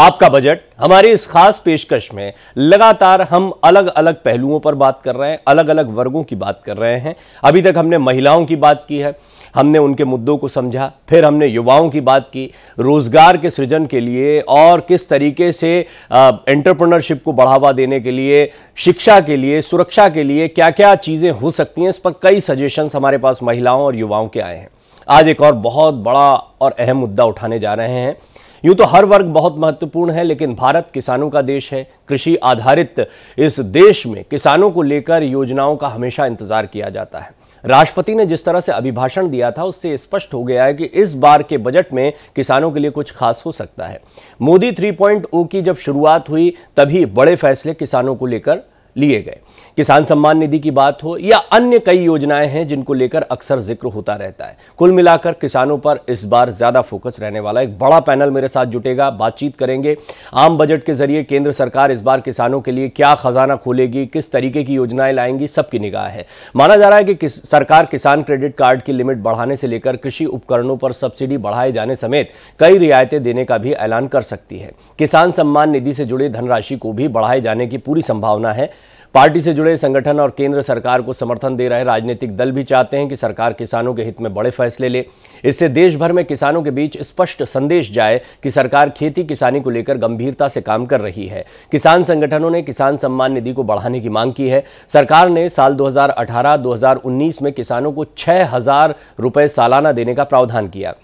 आपका बजट हमारी इस खास पेशकश में लगातार हम अलग अलग पहलुओं पर बात कर रहे हैं, अलग अलग वर्गों की बात कर रहे हैं। अभी तक हमने महिलाओं की बात की है, हमने उनके मुद्दों को समझा, फिर हमने युवाओं की बात की, रोजगार के सृजन के लिए और किस तरीके से एंटरप्रेन्योरशिप को बढ़ावा देने के लिए, शिक्षा के लिए, सुरक्षा के लिए क्या क्या चीजें हो सकती हैं। इस पर कई सजेशंस हमारे पास महिलाओं और युवाओं के आए हैं। आज एक और बहुत बड़ा और अहम मुद्दा उठाने जा रहे हैं। यूं तो हर वर्ग बहुत महत्वपूर्ण है, लेकिन भारत किसानों का देश है। कृषि आधारित इस देश में किसानों को लेकर योजनाओं का हमेशा इंतजार किया जाता है। राष्ट्रपति ने जिस तरह से अभिभाषण दिया था, उससे स्पष्ट हो गया है कि इस बार के बजट में किसानों के लिए कुछ खास हो सकता है। मोदी 3.0 की जब शुरुआत हुई, तभी बड़े फैसले किसानों को लेकर लिए गए। किसान सम्मान निधि की बात हो या अन्य कई योजनाएं हैं जिनको लेकर अक्सर जिक्र होता रहता है। कुल मिलाकर किसानों पर इस बार ज्यादा फोकस रहने वाला एक बड़ा पैनल मेरे साथ जुटेगा, बातचीत करेंगे। आम बजट के जरिए केंद्र सरकार इस बार किसानों के लिए क्या खजाना खोलेगी, किस तरीके की योजनाएं लाएंगी, सबकी निगाह है। माना जा रहा है कि सरकार किसान क्रेडिट कार्ड की लिमिट बढ़ाने से लेकर कृषि उपकरणों पर सब्सिडी बढ़ाए जाने समेत कई रियायतें देने का भी ऐलान कर सकती है। किसान सम्मान निधि से जुड़े धनराशि को भी बढ़ाए जाने की पूरी संभावना है। पार्टी से जुड़े संगठन और केंद्र सरकार को समर्थन दे रहे राजनीतिक दल भी चाहते हैं कि सरकार किसानों के हित में बड़े फैसले ले। इससे देश भर में किसानों के बीच स्पष्ट संदेश जाए कि सरकार खेती किसानी को लेकर गंभीरता से काम कर रही है। किसान संगठनों ने किसान सम्मान निधि को बढ़ाने की मांग की है। सरकार ने साल 2018-2019 में किसानों को 6,000 रुपए सालाना देने का प्रावधान किया।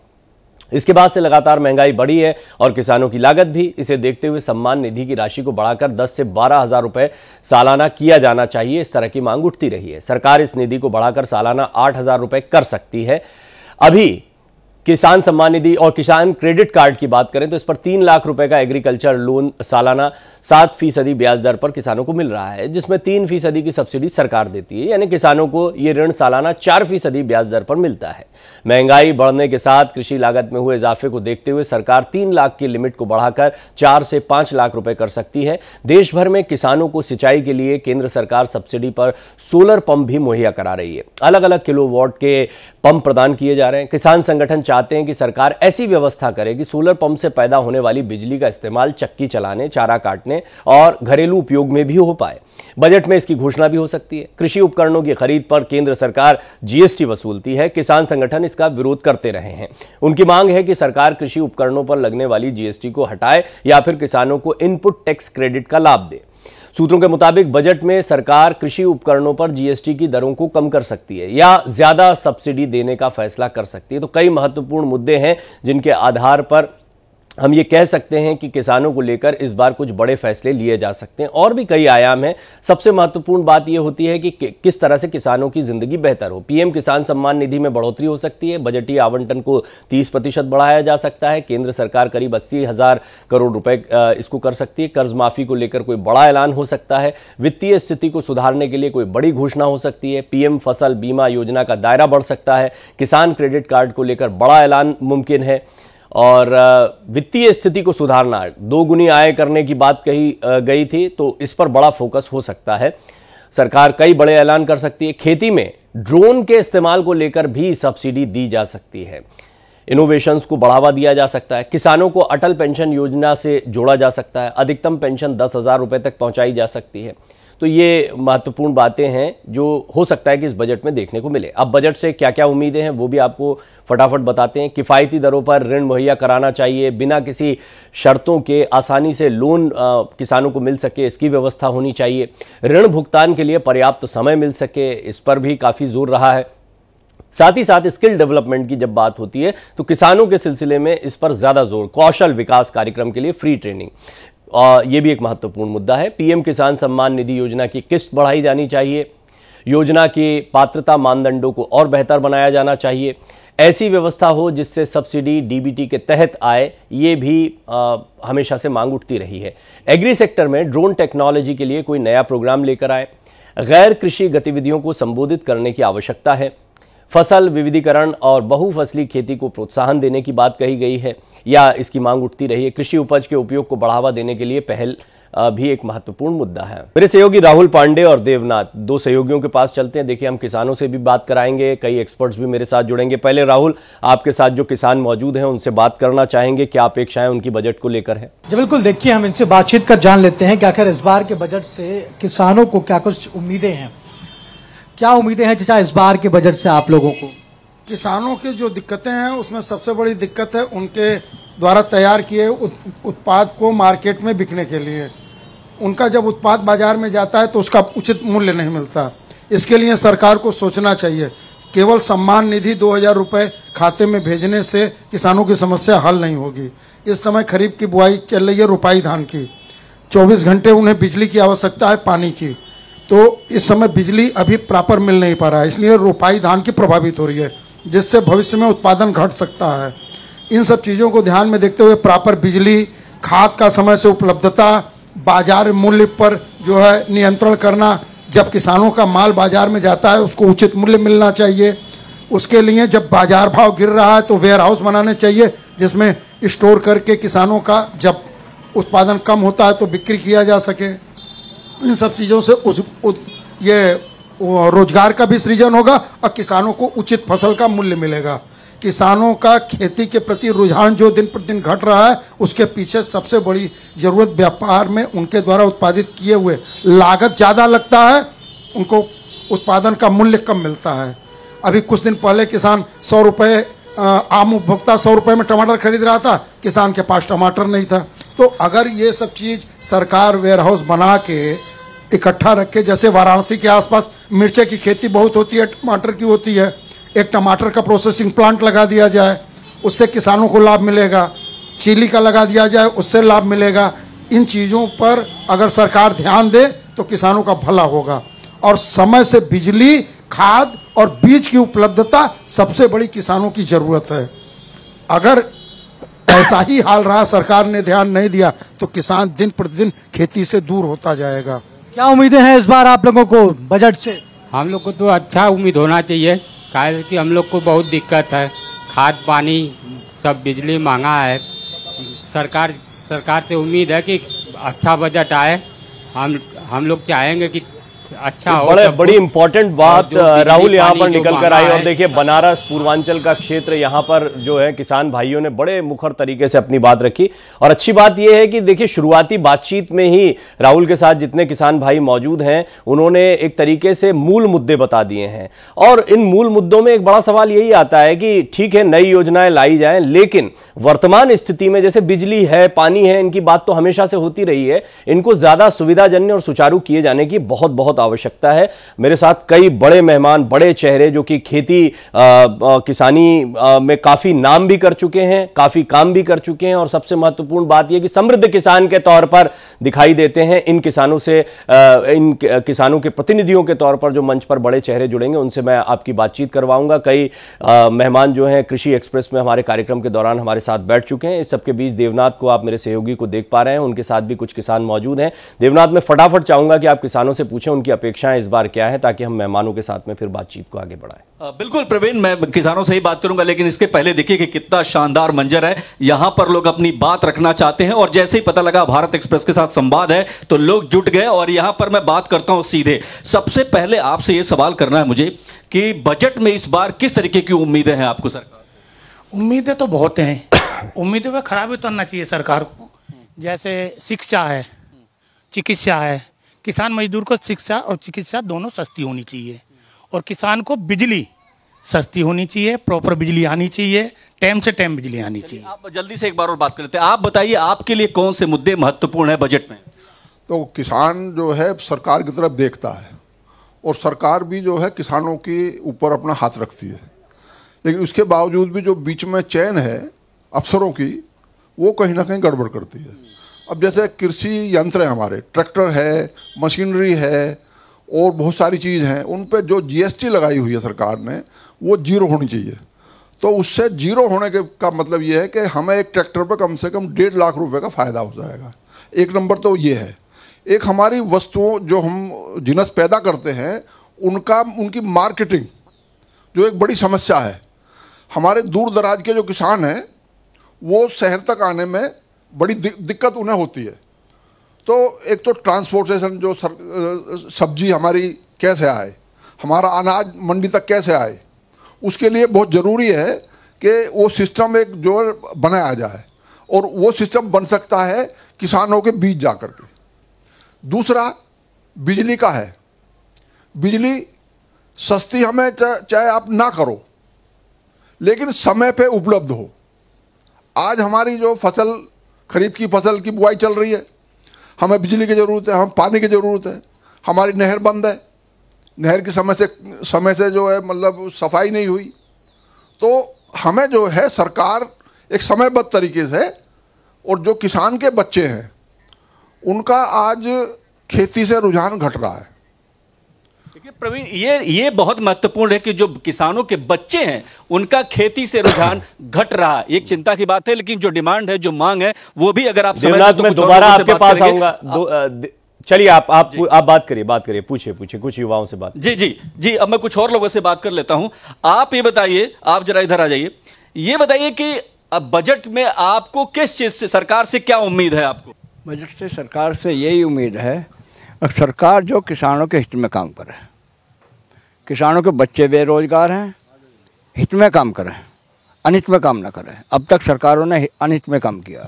इसके बाद से लगातार महंगाई बढ़ी है और किसानों की लागत भी। इसे देखते हुए सम्मान निधि की राशि को बढ़ाकर 10 से 12,000 रुपए सालाना किया जाना चाहिए, इस तरह की मांग उठती रही है। सरकार इस निधि को बढ़ाकर सालाना 8,000 रुपए कर सकती है। अभी किसान सम्मान निधि और किसान क्रेडिट कार्ड की बात करें तो इस पर 3 लाख रुपए का एग्रीकल्चर लोन सालाना 7% ब्याज दर पर किसानों को मिल रहा है, जिसमें 3% की सब्सिडी सरकार देती है। यानी किसानों को यह ऋण सालाना 4% ब्याज दर पर मिलता है। महंगाई बढ़ने के साथ कृषि लागत में हुए इजाफे को देखते हुए सरकार 3 लाख की लिमिट को बढ़ाकर 4 से 5 लाख रुपए कर सकती है। देश भर में किसानों को सिंचाई के लिए केंद्र सरकार सब्सिडी पर सोलर पंप भी मुहैया करा रही है। अलग अलग किलोवाट के पंप प्रदान किए जा रहे हैं। किसान संगठन चाहते हैं कि सरकार ऐसी व्यवस्था करे कि सोलर पंप से पैदा होने वाली बिजली का इस्तेमाल चक्की चलाने, चारा काटने और घरेलू उपयोग में भी हो पाए। बजट में इसकी घोषणा भी हो सकती है। कृषि उपकरणों की खरीद पर केंद्र सरकार जीएसटी वसूलती है। किसान संगठन इसका विरोध करते रहे हैं। उनकी मांग है कि सरकार कृषि उपकरणों पर लगने वाली जीएसटी को हटाए या फिर किसानों को इनपुट टैक्स क्रेडिट का लाभ दे। सूत्रों के मुताबिक बजट में सरकार कृषि उपकरणों पर जीएसटी की दरों को कम कर सकती है या ज्यादा सब्सिडी देने का फैसला कर सकती है। तो कई महत्वपूर्ण मुद्दे हैं जिनके आधार पर हम ये कह सकते हैं कि किसानों को लेकर इस बार कुछ बड़े फैसले लिए जा सकते हैं। और भी कई आयाम हैं। सबसे महत्वपूर्ण बात यह होती है कि किस तरह से किसानों की जिंदगी बेहतर हो। पीएम किसान सम्मान निधि में बढ़ोतरी हो सकती है। बजटीय आवंटन को 30% बढ़ाया जा सकता है। केंद्र सरकार करीब 80,000 करोड़ रुपए इसको कर सकती है। कर्ज माफी को लेकर कोई बड़ा ऐलान हो सकता है। वित्तीय स्थिति को सुधारने के लिए कोई बड़ी घोषणा हो सकती है। पीएम फसल बीमा योजना का दायरा बढ़ सकता है। किसान क्रेडिट कार्ड को लेकर बड़ा ऐलान मुमकिन है। और वित्तीय स्थिति को सुधारना, 2 गुनी आय करने की बात कही गई थी, तो इस पर बड़ा फोकस हो सकता है। सरकार कई बड़े ऐलान कर सकती है। खेती में ड्रोन के इस्तेमाल को लेकर भी सब्सिडी दी जा सकती है। इनोवेशंस को बढ़ावा दिया जा सकता है। किसानों को अटल पेंशन योजना से जोड़ा जा सकता है। अधिकतम पेंशन 10,000 रुपए तक पहुंचाई जा सकती है। तो ये महत्वपूर्ण बातें हैं जो हो सकता है कि इस बजट में देखने को मिले। अब बजट से क्या क्या उम्मीदें हैं वो भी आपको फटाफट बताते हैं। किफ़ायती दरों पर ऋण मुहैया कराना चाहिए, बिना किसी शर्तों के आसानी से लोन किसानों को मिल सके, इसकी व्यवस्था होनी चाहिए। ऋण भुगतान के लिए पर्याप्त समय मिल सके, इस पर भी काफ़ी जोर रहा है। साथ ही साथ स्किल डेवलपमेंट की जब बात होती है तो किसानों के सिलसिले में इस पर ज़्यादा जोर। कौशल विकास कार्यक्रम के लिए फ्री ट्रेनिंग, और यह भी एक महत्वपूर्ण मुद्दा है। पीएम किसान सम्मान निधि योजना की किस्त बढ़ाई जानी चाहिए। योजना के पात्रता मानदंडों को और बेहतर बनाया जाना चाहिए। ऐसी व्यवस्था हो जिससे सब्सिडी डीबीटी के तहत आए, ये भी हमेशा से मांग उठती रही है। एग्री सेक्टर में ड्रोन टेक्नोलॉजी के लिए कोई नया प्रोग्राम लेकर आए। गैर कृषि गतिविधियों को संबोधित करने की आवश्यकता है। फसल विविधीकरण और बहुफसली खेती को प्रोत्साहन देने की बात कही गई है या इसकी मांग उठती रही है। कृषि उपज के उपयोग को बढ़ावा देने के लिए पहल भी एक महत्वपूर्ण मुद्दा है। मेरे सहयोगी राहुल पांडे और देवनाथ, दो सहयोगियों के पास चलते हैं। देखिए, हम किसानों से भी बात कराएंगे, कई एक्सपर्ट्स भी मेरे साथ जुड़ेंगे। पहले राहुल, आपके साथ जो किसान मौजूद हैं उनसे बात करना चाहेंगे, क्या अपेक्षाएं उनकी बजट को लेकर है? जी बिल्कुल, देखिए हम इनसे बातचीत कर जान लेते हैं कि आखिर इस बार के बजट से किसानों को क्या कुछ उम्मीदें हैं। क्या उम्मीदें हैं चाचा इस बार के बजट से आप लोगों को? किसानों की जो दिक्कतें हैं उसमें सबसे बड़ी दिक्कत है उनके द्वारा तैयार किए उत्पाद को मार्केट में बिकने के लिए। उनका जब उत्पाद बाजार में जाता है तो उसका उचित मूल्य नहीं मिलता। इसके लिए सरकार को सोचना चाहिए। केवल सम्मान निधि 2000 रुपये खाते में भेजने से किसानों की समस्या हल नहीं होगी। इस समय खरीफ की बुआई चल रही है, रोपाई धान की। 24 घंटे उन्हें बिजली की आवश्यकता है, पानी की। तो इस समय बिजली अभी प्रॉपर मिल नहीं पा रहा है, इसलिए रोपाई धान की प्रभावित हो रही है, जिससे भविष्य में उत्पादन घट सकता है। इन सब चीज़ों को ध्यान में देखते हुए प्रॉपर बिजली, खाद का समय से उपलब्धता, बाजार मूल्य पर जो है नियंत्रण करना। जब किसानों का माल बाजार में जाता है उसको उचित मूल्य मिलना चाहिए। उसके लिए जब बाजार भाव गिर रहा है तो वेयर हाउस बनाने चाहिए जिसमें स्टोर करके किसानों का जब उत्पादन कम होता है तो बिक्री किया जा सके। इन सब चीज़ों से ये रोजगार का भी सृजन होगा और किसानों को उचित फसल का मूल्य मिलेगा। किसानों का खेती के प्रति रुझान जो दिन प्रतिदिन घट रहा है उसके पीछे सबसे बड़ी जरूरत व्यापार में उनके द्वारा उत्पादित किए हुए लागत ज़्यादा लगता है, उनको उत्पादन का मूल्य कम मिलता है। अभी कुछ दिन पहले किसान 100 रुपये, आम उपभोक्ता 100 रुपये में टमाटर खरीद रहा था, किसान के पास टमाटर नहीं था। तो अगर ये सब चीज़ सरकार वेयर हाउस बना के इकट्ठा रखे, जैसे वाराणसी के आसपास मिर्चे की खेती बहुत होती है, टमाटर की होती है, एक टमाटर का प्रोसेसिंग प्लांट लगा दिया जाए, उससे किसानों को लाभ मिलेगा। चिली का लगा दिया जाए, उससे लाभ मिलेगा। इन चीज़ों पर अगर सरकार ध्यान दे तो किसानों का भला होगा। और समय से बिजली, खाद और बीज की उपलब्धता सबसे बड़ी किसानों की ज़रूरत है। अगर ऐसा ही हाल रहा, सरकार ने ध्यान नहीं दिया तो किसान दिन प्रतिदिन खेती से दूर होता जाएगा। क्या उम्मीदें हैं इस बार आप लोगों को बजट से? हम लोग को तो अच्छा उम्मीद होना चाहिए, काहे कि हम लोग को बहुत दिक्कत है। खाद पानी सब, बिजली महंगा है। सरकार से उम्मीद है कि अच्छा बजट आए। हम लोग चाहेंगे कि अच्छा हो। बड़ी इंपॉर्टेंट बात राहुल यहाँ पर निकल कर आई। और देखिए, बनारस पूर्वांचल का क्षेत्र, यहाँ पर जो है किसान भाइयों ने बड़े मुखर तरीके से अपनी बात रखी। और अच्छी बात यह है कि देखिए, शुरुआती बातचीत में ही राहुल के साथ जितने किसान भाई मौजूद हैं उन्होंने एक तरीके से मूल मुद्दे बता दिए हैं। और इन मूल मुद्दों में एक बड़ा सवाल यही आता है कि ठीक है, नई योजनाएं लाई जाएं, लेकिन वर्तमान स्थिति में जैसे बिजली है, पानी है, इनकी बात तो हमेशा से होती रही है, इनको ज्यादा सुविधाजन्य और सुचारू किए जाने की बहुत आवश्यकता है। मेरे साथ कई बड़े मेहमान, बड़े चेहरे जो कि खेती किसानी में काफी नाम भी कर चुके हैं, काफी काम भी कर चुके हैं, और सबसे महत्वपूर्ण बात यह कि समृद्ध किसान के तौर पर दिखाई देते हैं। इन किसानों से, इन किसानों के प्रतिनिधियों के तौर पर जो मंच पर बड़े चेहरे जुड़ेंगे उनसे मैं आपकी बातचीत करवाऊंगा। कई मेहमान जो हैं कृषि एक्सप्रेस में हमारे कार्यक्रम के दौरान हमारे साथ बैठ चुके हैं। इस सबके बीच देवनाथ को आप मेरे सहयोगी को देख पा रहे हैं, उनके साथ भी कुछ किसान मौजूद हैं। देवनाथ, मैं फटाफट चाहूंगा कि आप किसानों से पूछें उनकी अपेक्षाएं इस बार क्या है, ताकि हम मेहमानों के साथ में फिर बातचीत को आगे बढ़ाएं। बिल्कुल प्रवीण, मैं किसानों से ही बात करूंगा, लेकिन इसके पहले देखिए कि कितना शानदार मंजर है। यहां पर लोग अपनी बात रखना चाहते हैं और जैसे ही पता लगा भारत एक्सप्रेस के साथ संवाद है तो लोग जुट गए। और यहां पर मैं बात करता हूं सीधे। सबसे पहले आपसे यह सवाल करना है मुझे कि बजट में इस बार किस तरीके की उम्मीदें हैं आपको सरकार से? उम्मीदें तो बहुत हैं। उम्मीदों पर खरा भी उतरना चाहिए सरकार को। जैसे शिक्षा है, चिकित्सा है। किसान मजदूर को शिक्षा और चिकित्सा दोनों सस्ती होनी चाहिए, और किसान को बिजली सस्ती होनी चाहिए, प्रॉपर बिजली आनी चाहिए, टाइम से टाइम बिजली आनी चाहिए। आप जल्दी से एक बार और बात करते हैं। आप बताइए, आपके लिए कौन से मुद्दे महत्वपूर्ण है बजट में? तो किसान जो है सरकार की तरफ देखता है, और सरकार भी जो है किसानों के ऊपर अपना हाथ रखती है, लेकिन उसके बावजूद भी जो बीच में चैन है अफसरों की, वो कहीं ना कहीं गड़बड़ करती है। अब जैसे कृषि यंत्र है, हमारे ट्रैक्टर है, मशीनरी है, और बहुत सारी चीज़ हैं, उन पे जो जीएसटी लगाई हुई है सरकार ने, वो जीरो होनी चाहिए। तो उससे जीरो होने के का मतलब ये है कि हमें एक ट्रैक्टर पे कम से कम 1.5 लाख रुपए का फ़ायदा हो जाएगा। एक नंबर तो ये है। एक हमारी वस्तुओं जो हम जिनस पैदा करते हैं उनकी मार्केटिंग जो एक बड़ी समस्या है। हमारे दूर दराज के जो किसान हैं वो शहर तक आने में बड़ी दिक्कत उन्हें होती है। तो एक तो ट्रांसपोर्टेशन, जो सब्जी हमारी कैसे आए, हमारा अनाज मंडी तक कैसे आए, उसके लिए बहुत ज़रूरी है कि वो सिस्टम एक जो बनाया जाए, और वो सिस्टम बन सकता है किसानों के बीच जा कर के। दूसरा बिजली का है। बिजली सस्ती हमें चाहे आप ना करो, लेकिन समय पे उपलब्ध हो। आज हमारी जो फसल, खरीफ की फसल की बुआई चल रही है, हमें बिजली की ज़रूरत है, हम पानी की ज़रूरत है। हमारी नहर बंद है, नहर की समय से जो है मतलब सफाई नहीं हुई, तो हमें जो है सरकार एक समयबद्ध तरीके से, और जो किसान के बच्चे हैं उनका आज खेती से रुझान घट रहा है। देखिए प्रवीण, ये बहुत महत्वपूर्ण है कि जो किसानों के बच्चे हैं उनका खेती से रुझान घट रहा है, एक चिंता की बात है। लेकिन जो डिमांड है, जो मांग है, वो भी अगर आप देवनाथ, मैं दोबारा आपके पास आऊंगा। चलिए आप बात करिए, पूछिए कुछ युवाओं से बात। जी, अब मैं कुछ और लोगों से बात कर लेता हूं। आप ये बताइए, आप जरा इधर आ जाइए, ये बताइए कि अब बजट में आपको किस चीज से, सरकार से क्या उम्मीद है आपको? बजट से सरकार से यही उम्मीद है, सरकार जो किसानों के हित में काम करे। किसानों के बच्चे बेरोजगार हैं, हित में काम करें, अनित में काम ना करें। अब तक सरकारों ने अनित में काम किया,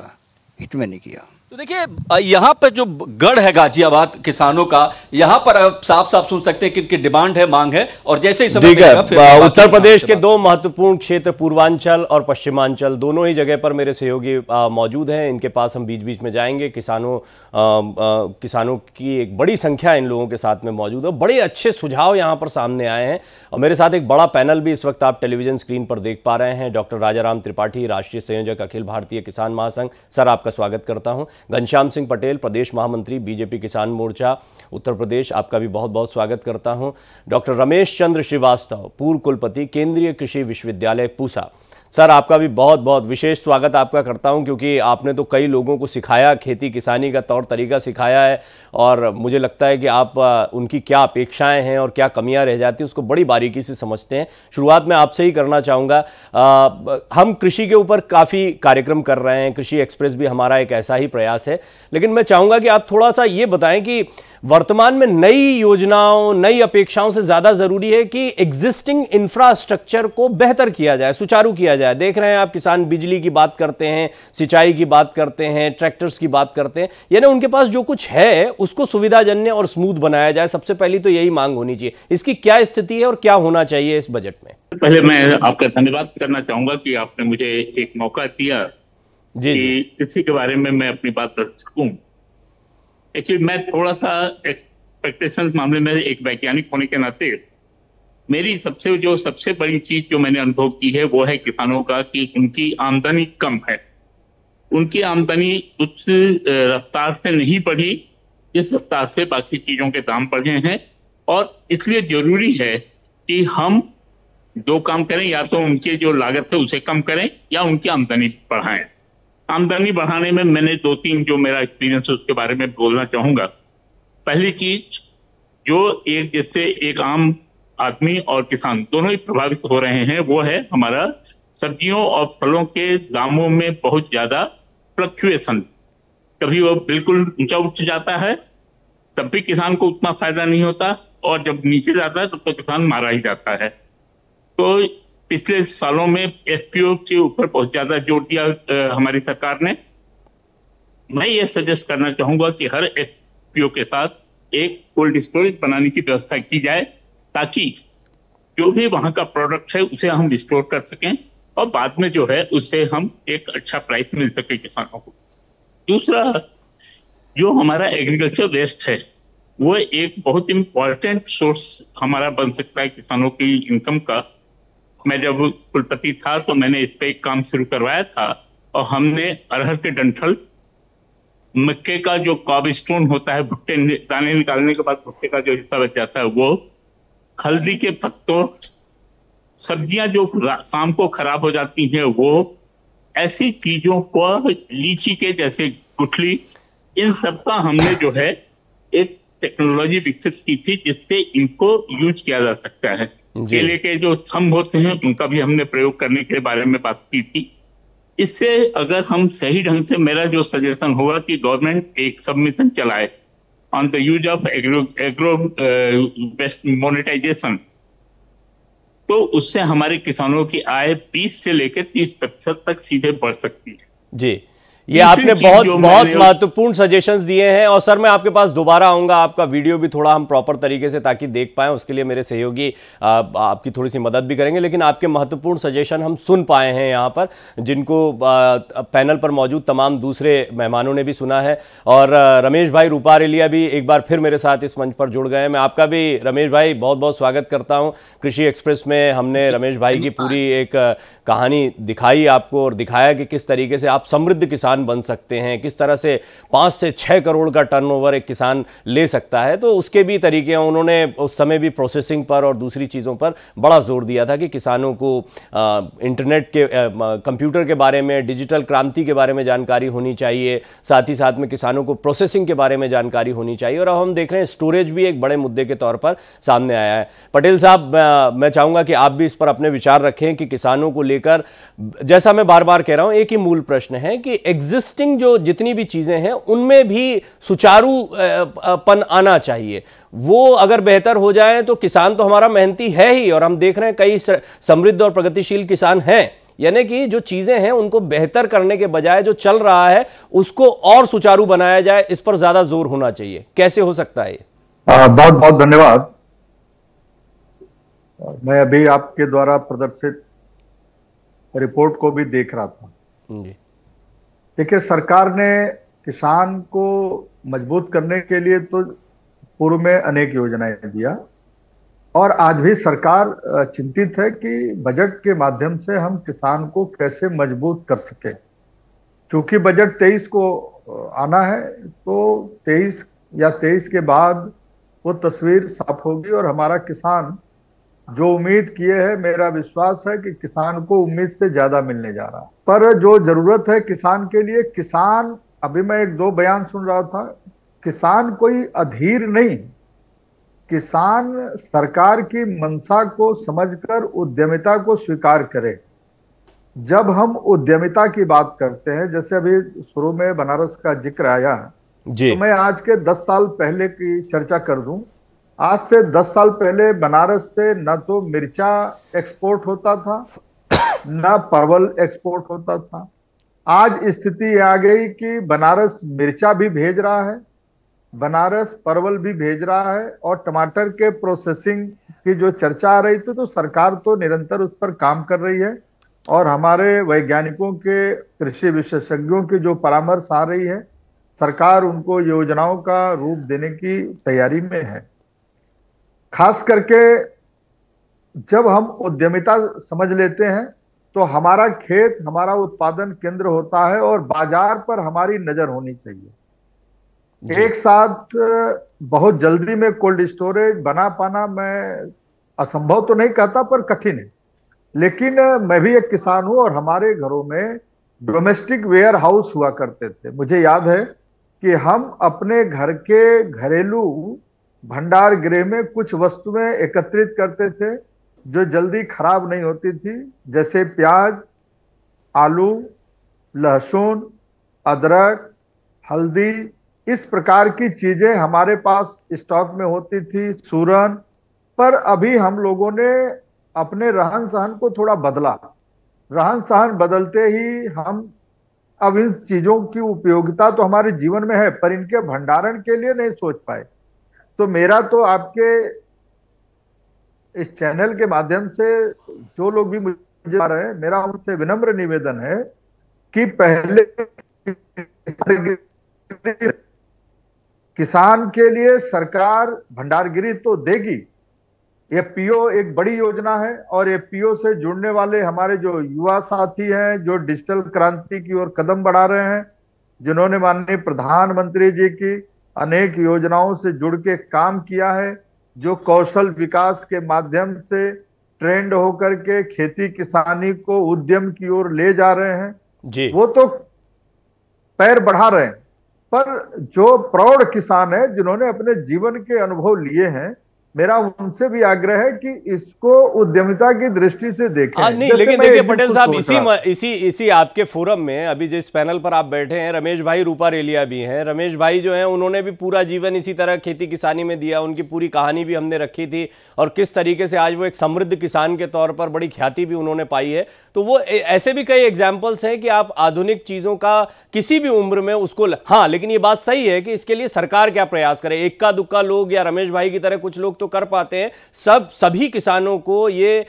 हित में नहीं किया। तो देखिए, यहाँ पर जो गढ़ है गाजियाबाद किसानों का, यहाँ पर आप साफ साफ सुन सकते हैं कि इनकी डिमांड है, मांग है, और जैसे ही समय मिलेगा फिर उत्तर प्रदेश के दो महत्वपूर्ण क्षेत्र पूर्वांचल और पश्चिमांचल, दोनों ही जगह पर मेरे सहयोगी मौजूद हैं। इनके पास हम बीच बीच में जाएंगे। किसानों की एक बड़ी संख्या इन लोगों के साथ में मौजूद है। बड़े अच्छे सुझाव यहाँ पर सामने आए हैं, और मेरे साथ एक बड़ा पैनल भी इस वक्त आप टेलीविजन स्क्रीन पर देख पा रहे हैं। डॉक्टर राजाराम त्रिपाठी, राष्ट्रीय संयोजक, अखिल भारतीय किसान महासंघ, सर आपका स्वागत करता हूं। घनश्याम सिंह पटेल, प्रदेश महामंत्री, बीजेपी किसान मोर्चा उत्तर प्रदेश, आपका भी बहुत बहुत स्वागत करता हूं। डॉक्टर रमेश चंद्र श्रीवास्तव, पूर्व कुलपति, केंद्रीय कृषि विश्वविद्यालय पूसा, सर आपका भी बहुत बहुत विशेष स्वागत आपका करता हूं, क्योंकि आपने तो कई लोगों को सिखाया, खेती किसानी का तौर तरीका सिखाया है, और मुझे लगता है कि आप उनकी क्या अपेक्षाएं हैं और क्या कमियां रह जाती हैं उसको बड़ी बारीकी से समझते हैं। शुरुआत में आपसे ही करना चाहूँगा। हम कृषि के ऊपर काफ़ी कार्यक्रम कर रहे हैं, कृषि एक्सप्रेस भी हमारा एक ऐसा ही प्रयास है, लेकिन मैं चाहूँगा कि आप थोड़ा सा ये बताएं कि वर्तमान में नई योजनाओं, नई अपेक्षाओं से ज़्यादा ज़रूरी है कि एग्जिस्टिंग इंफ्रास्ट्रक्चर को बेहतर किया जाए, सुचारू किया जाए। देख रहे हैं आप, किसान बिजली की बात करते हैं, सिंचाई की बात करते हैं, ट्रैक्टर्स की बात करते हैं, यानी उनके पास जो कुछ है उसको सुविधाजन्य और स्मूथ बनाया जाए। सबसे पहली तो यही मांग होनी चाहिए। इसकी क्या स्थिति है और क्या होना चाहिए इस बजट में? पहले मैं आपका धन्यवाद करना चाहूंगा कि आपने मुझे एक मौका दिया कि इसी के बारे में मैं अपनी बात रख सकूं। एक्चुअली मैं थोड़ा सा एक्सपेक्टेशन मामले में एक वैज्ञानिक होने के नाते मेरी सबसे बड़ी चीज जो मैंने अनुभव की है वो है किसानों का कि उनकी आमदनी कम है। उनकी आमदनी उस रफ्तार से नहीं बढ़ी जिस रफ्तार से बाकी चीजों के दाम बढ़े हैं, और इसलिए जरूरी है कि हम दो काम करें, या तो उनके जो लागत है उसे कम करें या उनकी आमदनी बढ़ाएं। आमदनी बढ़ाने में मैंने 2-3 जो मेरा एक्सपीरियंस है उसके बारे में बोलना चाहूंगा। पहली चीज, जो जैसे एक आम आदमी और किसान दोनों ही प्रभावित हो रहे हैं, वो है हमारा सब्जियों और फलों के दामों में बहुत ज्यादा फ्लक्चुएशन। कभी वो बिल्कुल ऊंचा उठ जाता है, तब भी किसान को उतना फायदा नहीं होता, और जब नीचे जाता है तब तो किसान मारा ही जाता है। तो पिछले सालों में एफपीओ के ऊपर बहुत ज्यादा जोर दिया हमारी सरकार ने। मैं ये सजेस्ट करना चाहूंगा कि हर एफपीओ के साथ एक कोल्ड स्टोरेज बनाने की व्यवस्था की जाए, ताकि जो भी वहां का प्रोडक्ट है उसे हम स्टोर कर सकें, और बाद में जो है उससे हम एक अच्छा प्राइस मिल सके किसानों को। दूसरा, जो हमारा एग्रीकल्चर वेस्ट है वो एक बहुत इंपॉर्टेंट सोर्स हमारा बन सकता है किसानों की इनकम का। मैं जब कुलपति था तो मैंने इस पे एक काम शुरू करवाया था, और हमने अरहर के डंठल, मक्के का जो कॉब स्टोन होता है, भुट्टे दाने निकालने के बाद भुट्टे का जो हिस्सा बच जाता है वो, हल्दी के पत्तों, सब्जियां जो शाम को खराब हो जाती हैं वो, ऐसी चीजों को, लीची के जैसे गुठली, इन सब का हमने जो है एक टेक्नोलॉजी विकसित की थी जिससे इनको यूज किया जा सकता है। केले के जो थंब होते हैं उनका भी हमने प्रयोग करने के बारे में बात की थी। इससे अगर हम सही ढंग से, मेरा जो सजेशन होगा कि गवर्नमेंट एक सबमिशन चलाए on the use of agro waste monetisation, तो उससे हमारे किसानों की आय 20 से लेकर 30% तक सीधे बढ़ सकती है। जी, ये आपने बहुत महत्वपूर्ण सजेशंस दिए हैं। और सर मैं आपके पास दोबारा आऊंगा, आपका वीडियो भी थोड़ा हम प्रॉपर तरीके से ताकि देख पाएं, उसके लिए मेरे सहयोगी आपकी थोड़ी सी मदद भी करेंगे। लेकिन आपके महत्वपूर्ण सजेशन हम सुन पाए हैं यहाँ पर, जिनको पैनल पर मौजूद तमाम दूसरे मेहमानों ने भी सुना है। और रमेश भाई रूपारेलिया भी एक बार फिर मेरे साथ इस मंच पर जुड़ गए हैं। मैं आपका भी रमेश भाई बहुत बहुत स्वागत करता हूँ। कृषि एक्सप्रेस में हमने रमेश भाई की पूरी एक कहानी दिखाई आपको, और दिखाया कि किस तरीके से आप समृद्ध किसान बन सकते हैं, किस तरह से 5 से 6 करोड़ का टर्नओवर एक किसान ले सकता है। तो उसके भी तरीके हैं। उन्होंने उस समय भी प्रोसेसिंग पर और दूसरी चीज़ों पर बड़ा जोर दिया था कि किसानों को इंटरनेट के कंप्यूटर के बारे में, डिजिटल क्रांति के बारे में जानकारी होनी चाहिए, साथ ही साथ में किसानों को प्रोसेसिंग के बारे में जानकारी होनी चाहिए। और अब हम देख रहे हैं स्टोरेज भी एक बड़े मुद्दे के तौर पर सामने आया है। पटेल साहब, मैं चाहूँगा कि आप भी इस पर अपने विचार रखें कि किसानों को लेकर, जैसा मैं बार बार कह रहा हूं, एक ही मूल प्रश्न है कि एग्जिस्टिंग जो जितनी भी चीजें हैं उनमें भी सुचारूपन आना चाहिए। वो अगर बेहतर हो जाए तो किसान तो हमारा मेहनती है ही, और हम देख रहे हैं कई समृद्ध और प्रगतिशील किसान हैं। यानी कि जो चीजें हैं उनको बेहतर करने के बजाय जो चल रहा है उसको और सुचारू बनाया जाए, इस पर ज्यादा जोर होना चाहिए। कैसे हो सकता है? बहुत बहुत धन्यवाद। मैं अभी आपके द्वारा प्रदर्शित रिपोर्ट को भी देख रहा था। देखिए, सरकार ने किसान को मजबूत करने के लिए तो पूर्व में अनेक योजनाएं दिया, और आज भी सरकार चिंतित है कि बजट के माध्यम से हम किसान को कैसे मजबूत कर सके। क्योंकि बजट 23 को आना है, तो 23 या 23 के बाद वो तस्वीर साफ होगी, और हमारा किसान जो उम्मीद किए है, मेरा विश्वास है कि किसान को उम्मीद से ज्यादा मिलने जा रहा है। पर जो जरूरत है किसान के लिए, किसान, अभी मैं 1-2 बयान सुन रहा था, किसान कोई अधीर नहीं, किसान सरकार की मंशा को समझकर उद्यमिता को स्वीकार करे। जब हम उद्यमिता की बात करते हैं, जैसे अभी शुरू में बनारस का जिक्र आया जी, तो मैं आज के 10 साल पहले की चर्चा कर दूं। आज से 10 साल पहले बनारस से न तो मिर्चा एक्सपोर्ट होता था, न परवल एक्सपोर्ट होता था। आज स्थिति आ गई कि बनारस मिर्चा भी भेज रहा है, बनारस परवल भी भेज रहा है, और टमाटर के प्रोसेसिंग की जो चर्चा आ रही थी, तो सरकार तो निरंतर उस पर काम कर रही है, और हमारे वैज्ञानिकों के, कृषि विशेषज्ञों की जो परामर्श आ रही है, सरकार उनको योजनाओं का रूप देने की तैयारी में है। खास करके जब हम उद्यमिता समझ लेते हैं तो हमारा खेत हमारा उत्पादन केंद्र होता है, और बाजार पर हमारी नजर होनी चाहिए। एक साथ बहुत जल्दी में कोल्ड स्टोरेज बना पाना, मैं असंभव तो नहीं कहता, पर कठिन है। लेकिन मैं भी एक किसान हूं, और हमारे घरों में डोमेस्टिक वेयर हाउस हुआ करते थे। मुझे याद है कि हम अपने घर के घरेलू भंडार गृह में कुछ वस्तुएं एकत्रित करते थे जो जल्दी खराब नहीं होती थी, जैसे प्याज, आलू, लहसुन, अदरक, हल्दी, इस प्रकार की चीजें हमारे पास स्टॉक में होती थी, सूरन। पर अभी हम लोगों ने अपने रहन सहन को थोड़ा बदला। रहन सहन बदलते ही हम अब इन चीजों की उपयोगिता तो हमारे जीवन में है, पर इनके भंडारण के लिए नहीं सोच पाए। तो मेरा तो आपके इस चैनल के माध्यम से जो लोग भी मुझे आ रहे हैं, मेरा उनसे विनम्र निवेदन है कि पहले किसान के लिए सरकार भंडारगिरी तो देगी। एफपीओ एक बड़ी योजना है, और एफपीओ से जुड़ने वाले हमारे जो युवा साथी हैं, जो डिजिटल क्रांति की ओर कदम बढ़ा रहे हैं, जिन्होंने माननीय प्रधानमंत्री जी की अनेक योजनाओं से जुड़ के काम किया है, जो कौशल विकास के माध्यम से ट्रेंड होकर के खेती किसानी को उद्यम की ओर ले जा रहे हैं जी, वो तो पैर बढ़ा रहे हैं। पर जो प्रौढ़ किसान है, जिन्होंने अपने जीवन के अनुभव लिए हैं, मेरा उनसे भी आग्रह है कि इसको उद्यमिता की दृष्टि से देखें। नहीं, लेकिन देखिए पटेल साहब, इसी आपके फोरम में अभी जिस पैनल पर आप बैठे हैं, रमेश भाई रूपारेलिया भी हैं। रमेश भाई जो हैं उन्होंने भी पूरा जीवन इसी तरह खेती किसानी में दिया, उनकी पूरी कहानी भी हमने रखी थी और किस तरीके से आज वो एक समृद्ध किसान के तौर पर बड़ी ख्याति भी उन्होंने पाई है। तो वो ऐसे भी कई एग्जाम्पल्स हैं कि आप आधुनिक चीजों का किसी भी उम्र में उसको हाँ, लेकिन ये बात सही है कि इसके लिए सरकार क्या प्रयास करे। इक्का दुक्का लोग या रमेश भाई की तरह कुछ लोग तो कर पाते हैं, सभी किसानों को ये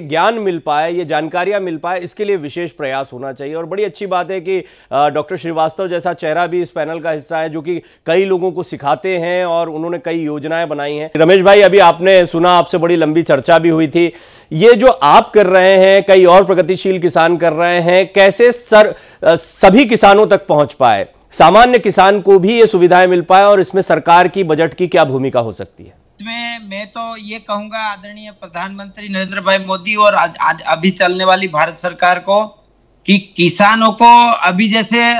ज्ञान मिल पाए, ये जानकारियां मिल पाए, इसके लिए विशेष प्रयास होना चाहिए। और बड़ी अच्छी बात है कि डॉक्टर श्रीवास्तव जैसा चेहरा भी इस पैनल का हिस्सा है, जो कि कई लोगों को सिखाते हैं और उन्होंने कई योजनाएं बनाई हैं। रमेश भाई, अभी आपने सुना, आपसे बड़ी लंबी चर्चा भी हुई थी। ये जो आप कर रहे हैं, कई और प्रगतिशील किसान कर रहे हैं, कैसे सभी किसानों तक पहुंच पाए, सामान्य किसान को भी ये सुविधाएं मिल पाए, और इसमें सरकार की बजट की क्या भूमिका हो सकती है? इसमें मैं तो ये कहूंगा आदरणीय प्रधानमंत्री नरेंद्र भाई मोदी और आज अभी चलने वाली भारत सरकार को, कि किसानों को अभी जैसे